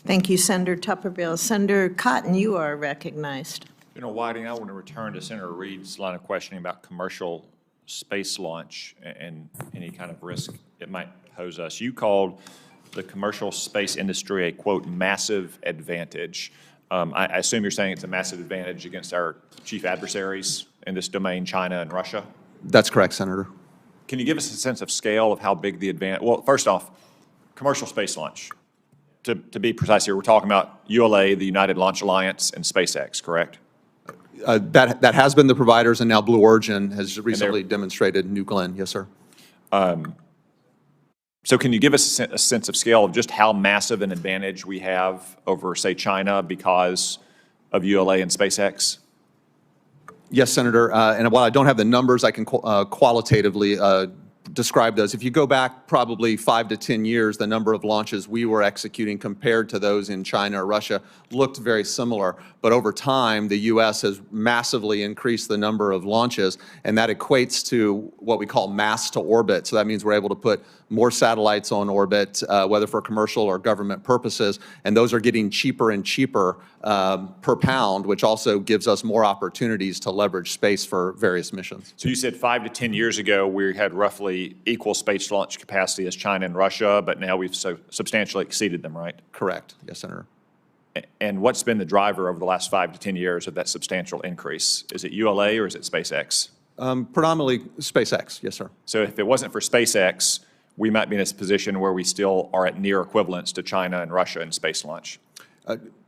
Thank you, Senator Tupperville. Senator Cotton, you are recognized. General Whiting, I want to return to Senator Reed's line of questioning about commercial space launch and any kind of risk it might pose us. You called the commercial space industry a, quote, massive advantage. I assume you're saying it's a massive advantage against our chief adversaries in this domain, China and Russia? That's correct, Senator. Can you give us a sense of scale of how big the advantage? Well, first off, commercial space launch. To be precise here, we're talking about ULA, the United Launch Alliance, and SpaceX, correct? That has been the providers, and now Blue Origin has recently demonstrated New Glenn. Yes, sir. So can you give us a sense of scale of just how massive an advantage we have over, say, China because of ULA and SpaceX? Yes, Senator. And while I don't have the numbers, I can qualitatively describe those. If you go back probably 5 to 10 years, the number of launches we were executing compared to those in China or Russia looked very similar. But over time, the U.S. has massively increased the number of launches, and that equates to what we call mass to orbit. So that means we're able to put more satellites on orbit, whether for commercial or government purposes, and those are getting cheaper and cheaper per pound, which also gives us more opportunities to leverage space for various missions. So you said 5 to 10 years ago, we had roughly equal space launch capacity as China and Russia, but now we've substantially exceeded them, right? Correct. Yes, Senator. And what's been the driver over the last 5 to 10 years of that substantial increase? Is it ULA or is it SpaceX? Predominantly SpaceX, yes, sir. So if it wasn't for SpaceX, we might be in a position where we still are at near equivalence to China and Russia in space launch.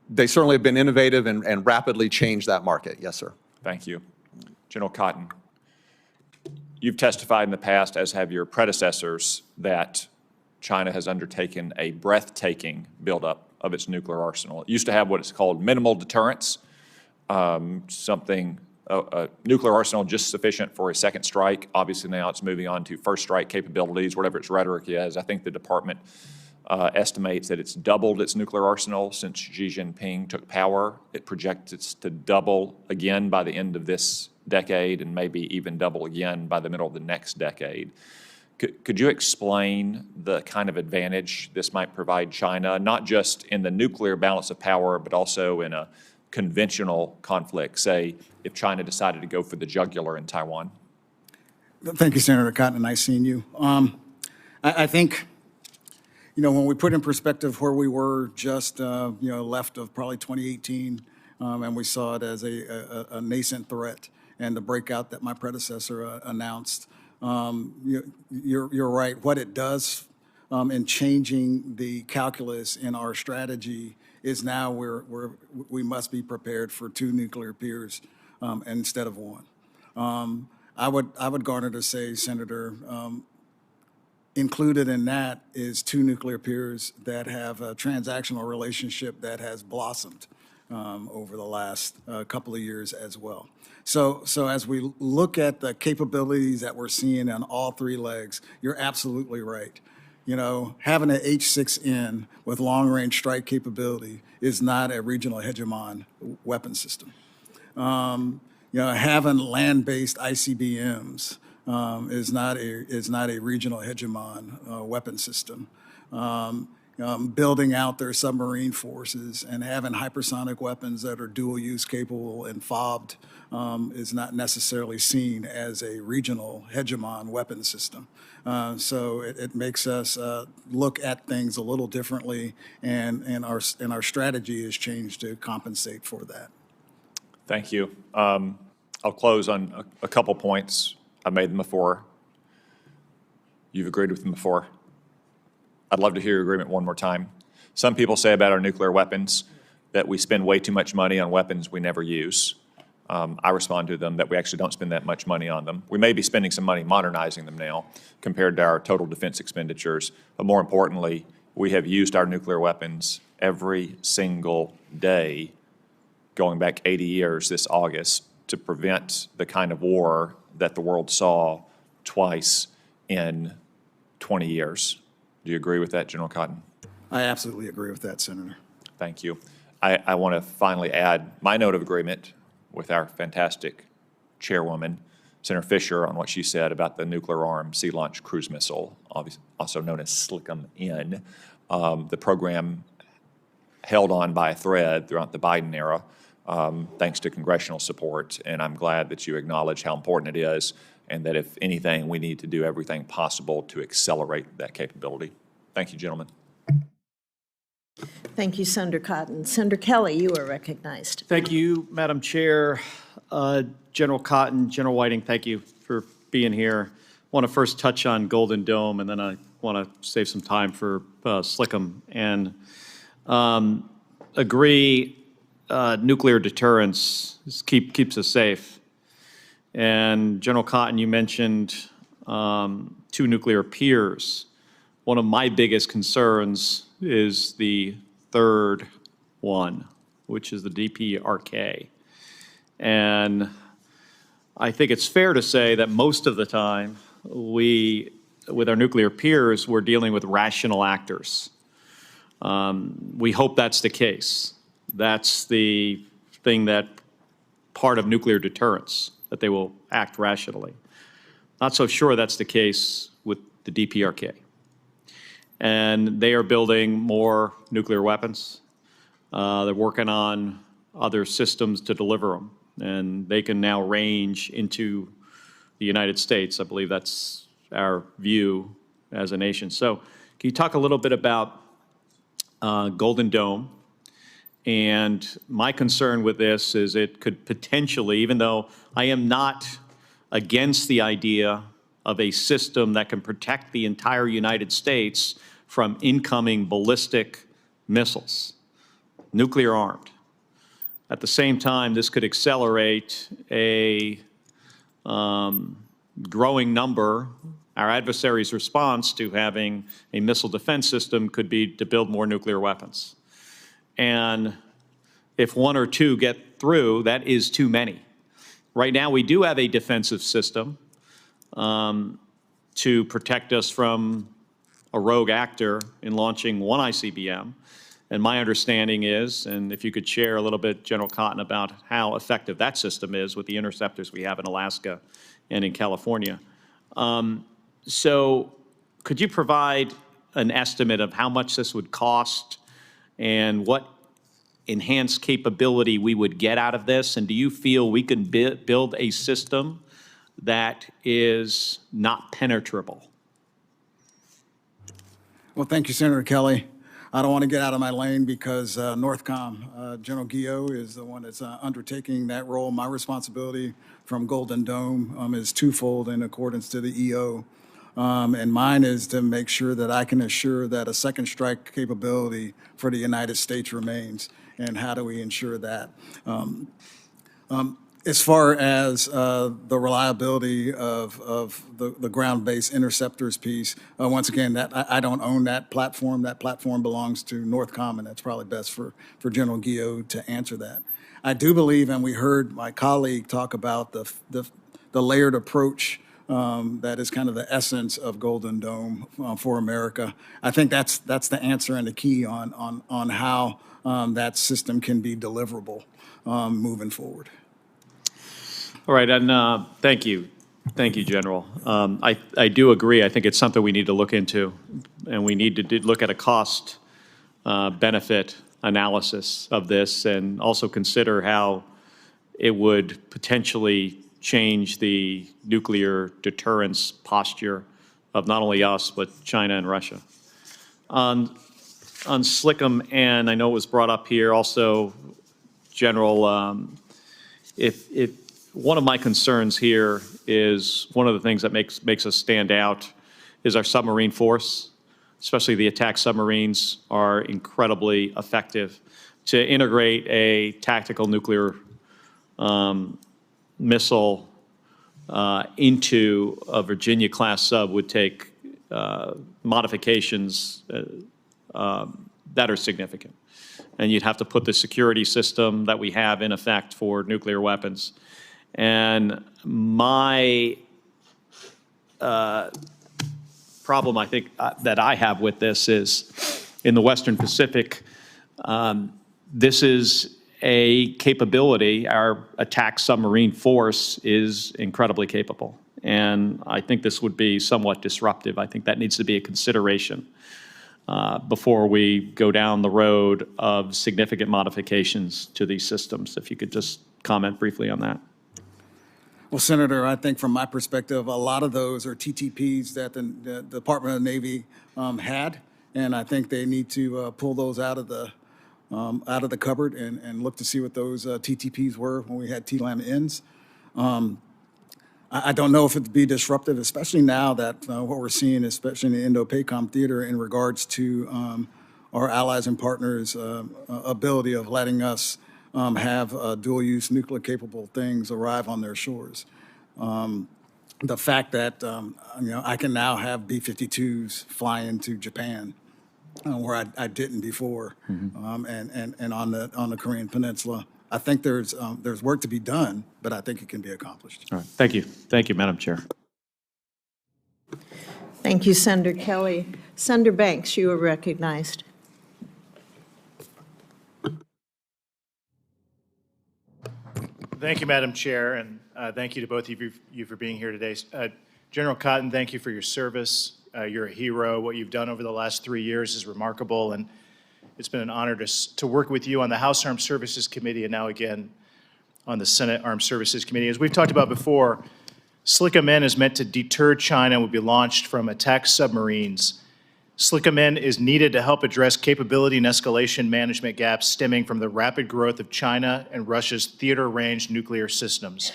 They certainly have been innovative and rapidly changed that market, yes, sir. Thank you. General Cotton, you've testified in the past, as have your predecessors, that China has undertaken a breathtaking buildup of its nuclear arsenal. It used to have what is called minimal deterrence, a nuclear arsenal just sufficient for a second strike. Obviously now it's moving on to first strike capabilities, whatever its rhetoric is. I think the department estimates that it's doubled its nuclear arsenal since Xi Jinping took power. It projects it to double again by the end of this decade and maybe even double again by the middle of the next decade. Could you explain the kind of advantage this might provide China, not just in the nuclear balance of power, but also in a conventional conflict, say, if China decided to go for the jugular in Taiwan? Thank you, Senator Cotton. Nice seeing you. I think, when we put in perspective where we were just, left of probably 2018, and we saw it as a nascent threat and the breakout that my predecessor announced, you're right. What it does in changing the calculus in our strategy is now we must be prepared for 2 nuclear peers instead of 1. I would garner to say, Senator, included in that is 2 nuclear peers that have a transactional relationship that has blossomed over the last couple of years as well. So as we look at the capabilities that we're seeing on all 3 legs, you're absolutely right. Having an H-6N with long-range strike capability is not a regional hegemon weapon system. Having land-based ICBMs is not a regional hegemon weapon system. Building out their submarine forces and having hypersonic weapons that are dual-use capable and fobbed is not necessarily seen as a regional hegemon weapon system. So it makes us look at things a little differently, and our strategy has changed to compensate for that. Thank you. I'll close on a couple points. I've made them before. You've agreed with them before. I'd love to hear your agreement one more time. Some people say about our nuclear weapons that we spend way too much money on weapons we never use. I respond to them that we actually don't spend that much money on them. We may be spending some money modernizing them now compared to our total defense expenditures, but more importantly, we have used our nuclear weapons every single day going back 80 years this August to prevent the kind of war that the world saw twice in 20 years. Do you agree with that, General Cotton? I absolutely agree with that, Senator. Thank you. I want to finally add my note of agreement with our fantastic chairwoman, Senator Fisher, on what she said about the nuclear-armed sea-launched cruise missile, also known as SPACECOM. The program held on by a thread throughout the Biden era, thanks to congressional support, and I'm glad that you acknowledge how important it is, and that if anything, we need to do everything possible to accelerate that capability. Thank you, gentlemen. Thank you, Senator Cotton. Senator Kelly, you are recognized. Thank you, Madam Chair. General Cotton, General Whiting, thank you for being here. I want to first touch on Golden Dome, and then I want to save some time for SPACECOM. And agree, nuclear deterrence keeps us safe. And General Cotton, you mentioned 2 nuclear peers. One of my biggest concerns is the third one, which is the DPRK. And I think it's fair to say that most of the time, with our nuclear peers, we're dealing with rational actors. We hope that's the case. That's the thing that part of nuclear deterrence, that they will act rationally. Not so sure that's the case with the DPRK. And they are building more nuclear weapons. They're working on other systems to deliver them. And they can now range into the United States. I believe that's our view as a nation. So can you talk a little bit about Golden Dome? And my concern with this is it could potentially, even though I am not against the idea of a system that can protect the entire United States from incoming ballistic missiles, nuclear armed. At the same time, this could accelerate a growing number. Our adversaries' response to having a missile defense system could be to build more nuclear weapons. And if one or two get through, that is too many. Right now, we do have a defensive system to protect us from a rogue actor in launching one ICBM. And my understanding is, and if you could share a little bit, General Cotton, about how effective that system is with the interceptors we have in Alaska and in California. So could you provide an estimate of how much this would cost and what enhanced capability we would get out of this? And do you feel we can build a system that is not penetrable? Well, thank you, Senator Kelly. I don't want to get out of my lane because NORTHCOM, General Guillot is the one that's undertaking that role. My responsibility from Golden Dome is twofold in accordance to the EO. And mine is to make sure that I can assure that a second strike capability for the United States remains. And how do we ensure that? As far as the reliability of the ground-based interceptors piece, once again, that I don't own that platform. That platform belongs to NORTHCOM, and that's probably best for General Guillot to answer that. I do believe, and we heard my colleague talk about the layered approach that is kind of the essence of Golden Dome for America. I think that's the answer and the key on how that system can be deliverable moving forward. All right, and thank you. Thank you, General. I do agree. I think it's something we need to look into, and we need to look at a cost benefit analysis of this and also consider how it would potentially change the nuclear deterrence posture of not only us, but China and Russia. On SPACECOM, and I know it was brought up here also, General, if one of my concerns here is one of the things that makes us stand out is our submarine force, especially the attack submarines are incredibly effective. To integrate a tactical nuclear missile into a Virginia-class sub would take modifications that are significant. And you'd have to put the security system that we have in effect for nuclear weapons. And my problem, I think, that I have with this is in the Western Pacific, this is a capability. Our attack submarine force is incredibly capable. And I think this would be somewhat disruptive. I think that needs to be a consideration before we go down the road of significant modifications to these systems. If you could just comment briefly on that. Well, Senator, I think from my perspective, a lot of those are TTPs that the Department of the Navy had, and I think they need to pull those out of the cupboard and look to see what those TTPs were when we had TLAM ends. I don't know if it'd be disruptive, especially now that what we're seeing, especially in the Indo-PACOM theater, in regards to our allies and partners' ability of letting us have dual-use nuclear-capable things arrive on their shores. The fact that I can now have B-52s fly into Japan, where I didn't before, and on the Korean Peninsula. I think there's work to be done, but I think it can be accomplished. All right. Thank you. Thank you, Madam Chair. Thank you, Senator Kelly. Senator Banks, you are recognized. Thank you, Madam Chair, and thank you to both of you for being here today. General Cotton, thank you for your service. You're a hero. What you've done over the last 3 years is remarkable, and it's been an honor to work with you on the House Armed Services Committee and now again on the Senate Armed Services Committee. As we've talked about before, SPACECOM is meant to deter China and will be launched from attack submarines. SPACECOM is needed to help address capability and escalation management gaps stemming from the rapid growth of China and Russia's theater-range nuclear systems.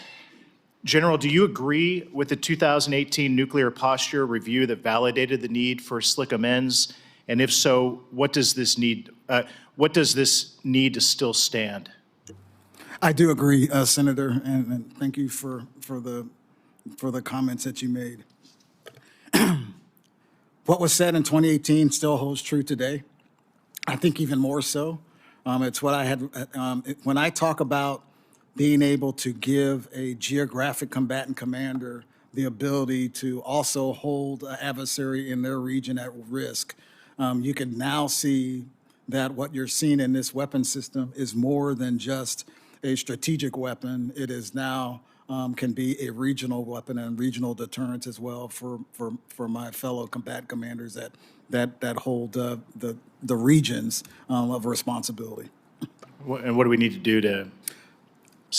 General, do you agree with the 2018 nuclear posture review that validated the need for slick amends? And if so, what does this need to still stand? I do agree, Senator, and thank you for the comments that you made. What was said in 2018 still holds true today. I think even more so. It's what I had, when I talk about being able to give a geographic combatant commander the ability to also hold an adversary in their region at risk, you can now see that what you're seeing in this weapon system is more than just a strategic weapon. It is now can be a regional weapon and regional deterrence as well for my fellow combatant commanders that hold the regions of responsibility. And what do we need to do to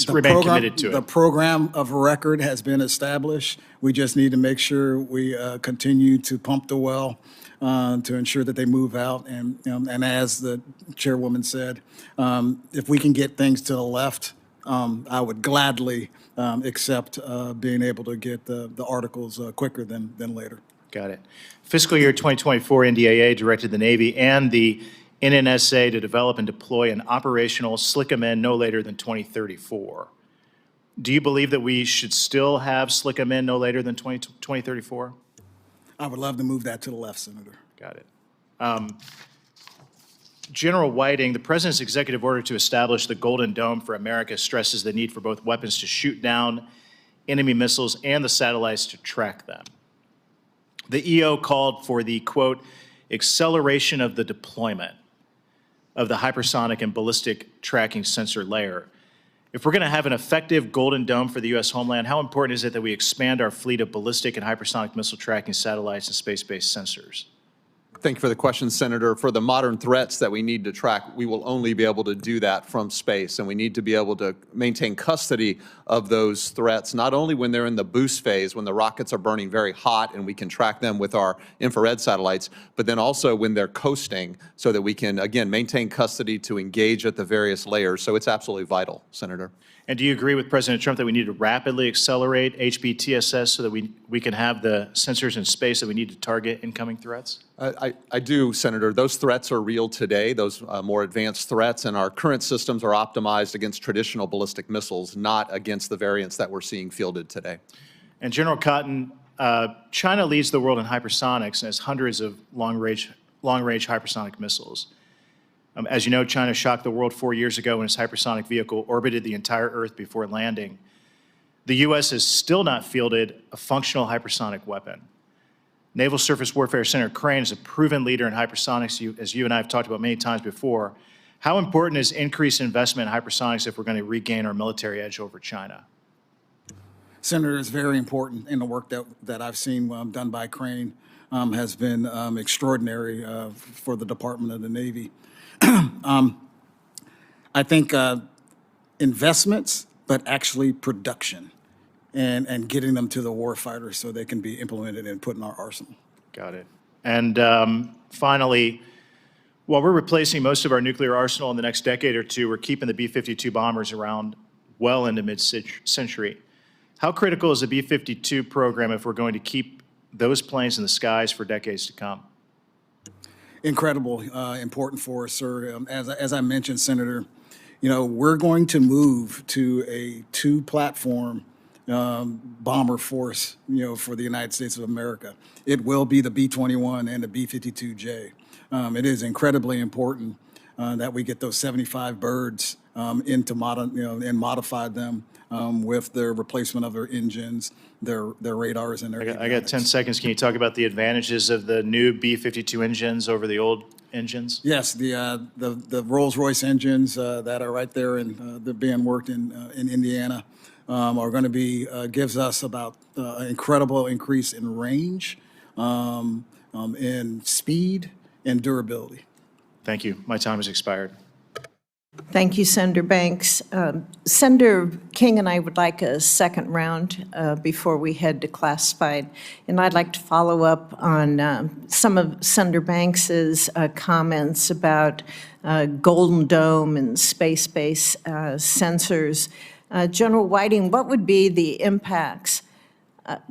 remain committed to it? The program of record has been established. We just need to make sure we continue to pump the well to ensure that they move out. And as the chairwoman said, if we can get things to the left, I would gladly accept being able to get the articles quicker than later. Got it. Fiscal year 2024 NDAA directed the Navy and the NNSA to develop and deploy an operational slick amend no later than 2034. Do you believe that we should still have slick amend no later than 2034? I would love to move that to the left, Senator. Got it. General Whiting, the President's executive order to establish the Golden Dome for America stresses the need for both weapons to shoot down enemy missiles and the satellites to track them. The EO called for the, quote, acceleration of the deployment of the hypersonic and ballistic tracking sensor layer. If we're going to have an effective Golden Dome for the U.S. homeland, how important is it that we expand our fleet of ballistic and hypersonic missile tracking satellites and space-based sensors? Thank you for the question, Senator. For the modern threats that we need to track, we will only be able to do that from space, and we need to be able to maintain custody of those threats, not only when they're in the boost phase, when the rockets are burning very hot and we can track them with our infrared satellites, but then also when they're coasting so that we can, again, maintain custody to engage at the various layers. So it's absolutely vital, Senator. And do you agree with President Trump that we need to rapidly accelerate HBTSS so that we can have the sensors in space that we need to target incoming threats? I do, Senator. Those threats are real today, those more advanced threats, and our current systems are optimized against traditional ballistic missiles, not against the variants that we're seeing fielded today. And General Cotton, China leads the world in hypersonics and has hundreds of long-range hypersonic missiles. As you know, China shocked the world 4 years ago when its hypersonic vehicle orbited the entire Earth before landing. The U.S. has still not fielded a functional hypersonic weapon. Naval Surface Warfare Center Crane is a proven leader in hypersonics, as you and I have talked about many times before. How important is increased investment in hypersonics if we're going to regain our military edge over China? Senator, it's very important, in the work that I've seen done by Crane has been extraordinary for the Department of the Navy. I think investments, but actually production and getting them to the warfighter so they can be implemented and put in our arsenal. Got it. And finally, while we're replacing most of our nuclear arsenal in the next decade or two, we're keeping the B-52 bombers around well into mid-century. How critical is the B-52 program if we're going to keep those planes in the skies for decades to come? Incredible, important for us, sir. As I mentioned, Senator, we're going to move to a two-platform bomber force, for the United States of America. It will be the B-21 and the B-52J. It is incredibly important that we get those 75 birds into and modify them with their replacement of their engines, their radars, and their I got 10 seconds. Can you talk about the advantages of the new B-52 engines over the old engines? Yes, the Rolls-Royce engines that are right there and they're being worked in Indiana are going to be gives us about an incredible increase in range, in speed, and durability. Thank you. My time has expired. Thank you, Senator Banks. Senator King and I would like a second round before we head to classified. And I'd like to follow up on some of Senator Banks's comments about Golden Dome and space-based sensors. General Whiting, what would be the impacts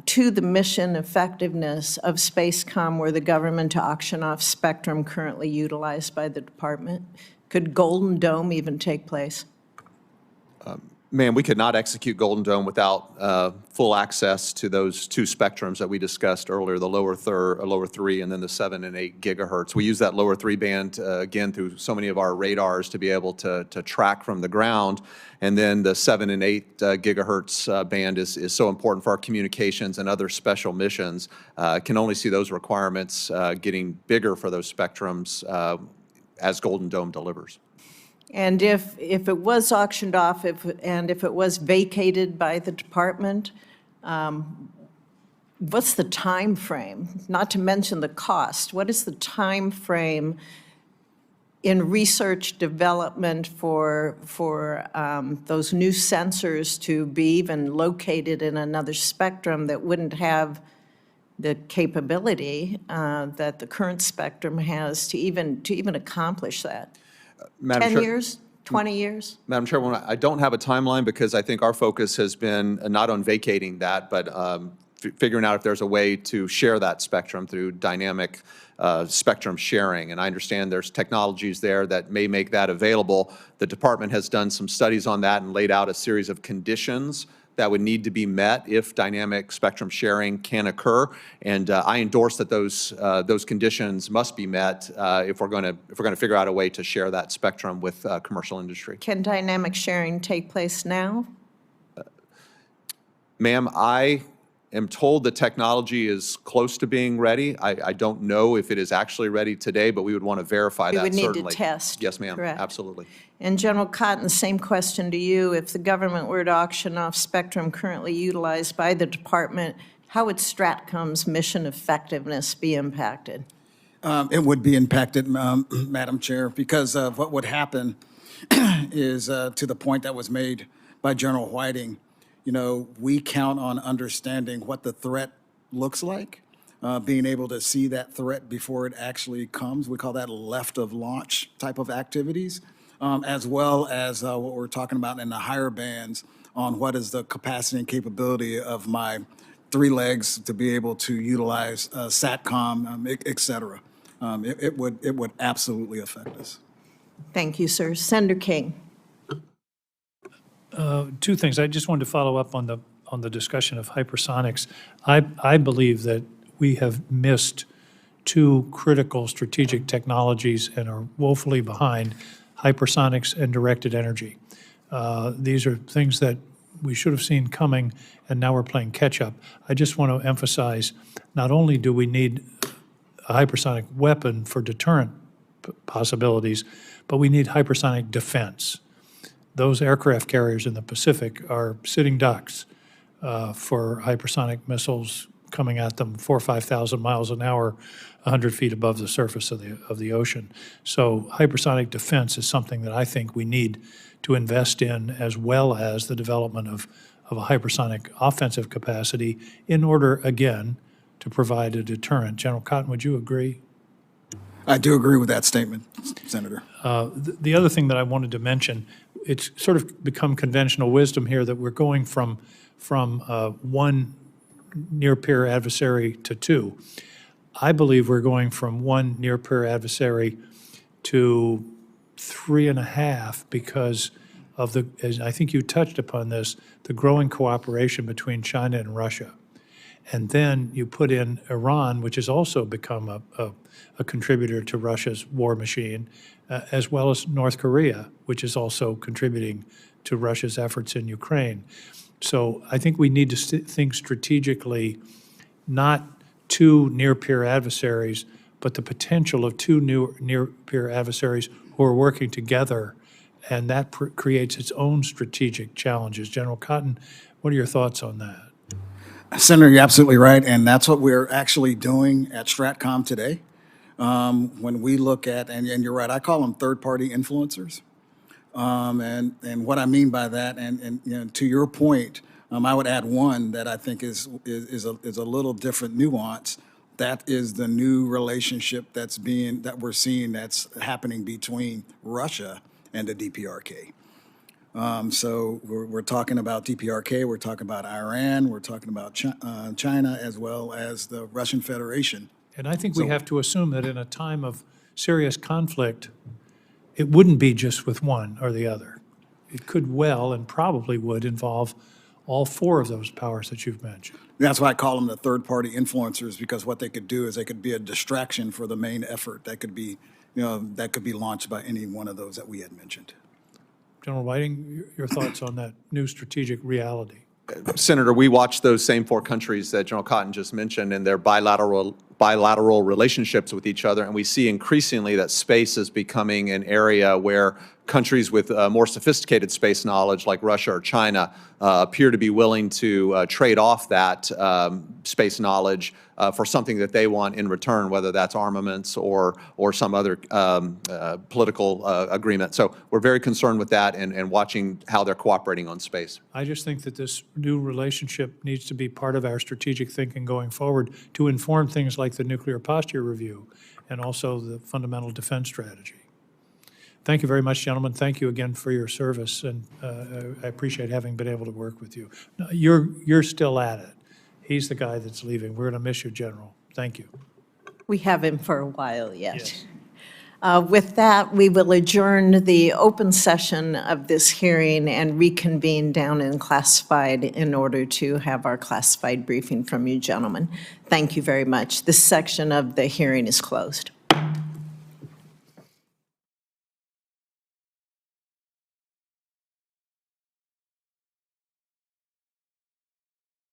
to the mission effectiveness of SPACECOM were the government to auction off spectrum currently utilized by the department? Could Golden Dome even take place? Ma'am, we could not execute Golden Dome without full access to those two spectrums that we discussed earlier, the lower 3, and then the 7 and 8 gigahertz. We use that lower 3 band, again, through so many of our radars to be able to track from the ground. And then the 7 and 8 gigahertz band is so important for our communications and other special missions. Can only see those requirements getting bigger for those spectrums as Golden Dome delivers. And if it was auctioned off, and if it was vacated by the department, what's the time frame? Not to mention the cost. What is the time frame in research development for those new sensors to be even located in another spectrum that wouldn't have the capability that the current spectrum has to even accomplish that? Madam 10 Chair- years, 20 years? Madam Chairwoman, I don't have a timeline because I think our focus has been not on vacating that, but figuring out if there's a way to share that spectrum through dynamic spectrum sharing. And I understand there's technologies there that may make that available. The department has done some studies on that and laid out a series of conditions that would need to be met if dynamic spectrum sharing can occur. And I endorse that those conditions must be met if we're going to figure out a way to share that spectrum with commercial industry. Can dynamic sharing take place now? Ma'am, I am told the technology is close to being ready. I don't know if it is actually ready today, but we would want to verify that We would need to certainly. test. Yes, ma'am, Correct. absolutely. And General Cotton, same question to you. If the government were to auction off spectrum currently utilized by the department, how would STRATCOM's mission effectiveness be impacted? It would be impacted, Madam Chair, because of what would happen is to the point that was made by General Whiting. You know, we count on understanding what the threat looks like, being able to see that threat before it actually comes. We call that left of launch type of activities, as well as what we're talking about in the higher bands on what is the capacity and capability of my 3 legs to be able to utilize SATCOM, et cetera. It would absolutely affect us. Thank you, sir. Senator King. Two things. I just wanted to follow up on the discussion of hypersonics. I believe that we have missed 2 critical strategic technologies and are woefully behind: hypersonics and directed energy. These are things that we should have seen coming, and now we're playing catch-up. I just want to emphasize, not only do we need a hypersonic weapon for deterrent possibilities, but we need hypersonic defense. Those aircraft carriers in the Pacific are sitting ducks for hypersonic missiles coming at them 4,000 or 5,000 miles an hour, 100 feet above the surface of the ocean. So hypersonic defense is something that I think we need to invest in, as well as the development of a hypersonic offensive capacity in order, again, to provide a deterrent. General Cotton, would you agree? I do agree with that statement, Senator. The other thing that I wanted to mention, it's sort of become conventional wisdom here that we're going from one near-peer adversary to 2. I believe we're going from one near-peer adversary to 3.5 because of as I think you touched upon this, the growing cooperation between China and Russia. And then you put in Iran, which has also become a contributor to Russia's war machine, as well as North Korea, which is also contributing to Russia's efforts in Ukraine. So I think we need to think strategically, not 2 near-peer adversaries, but the potential of 2 new near-peer adversaries who are working together, and that creates its own strategic challenges. General Cotton, what are your thoughts on that? Senator, you're absolutely right, and that's what we're actually doing at STRATCOM today. When we look at, and you're right, I call them third-party influencers. And what I mean by that, and you know, to your point, I would add one that I think is a little different nuance. That is the new relationship that we're seeing that's happening between Russia and the DPRK. So we're talking about DPRK, we're talking about Iran, we're talking about China, as well as the Russian Federation. And I think we have to assume that in a time of serious conflict, it wouldn't be just with one or the other. It could well and probably would involve all four of those powers that you've mentioned. That's why I call them the third-party influencers, because what they could do is they could be a distraction for the main effort that could be, that could be launched by any one of those that we had mentioned. General Whiting, your thoughts on that new strategic reality? Senator, we watch those same four countries that General Cotton just mentioned and their bilateral relationships with each other, and we see increasingly that space is becoming an area where countries with more sophisticated space knowledge like Russia or China appear to be willing to trade off that space knowledge for something that they want in return, whether that's armaments or some other political agreement. So we're very concerned with that and watching how they're cooperating on space. I just think that this new relationship needs to be part of our strategic thinking going forward to inform things like the nuclear posture review and also the fundamental defense strategy. Thank you very much, gentlemen. Thank you again for your service, and I appreciate having been able to work with you. You're still at it. He's the guy that's leaving. We're going to miss you, General. Thank you. We have him for a while yet. With that, we will adjourn the open session of this hearing and reconvene down in classified in order to have our classified briefing from you gentlemen. Thank you very much. This section of the hearing is closed.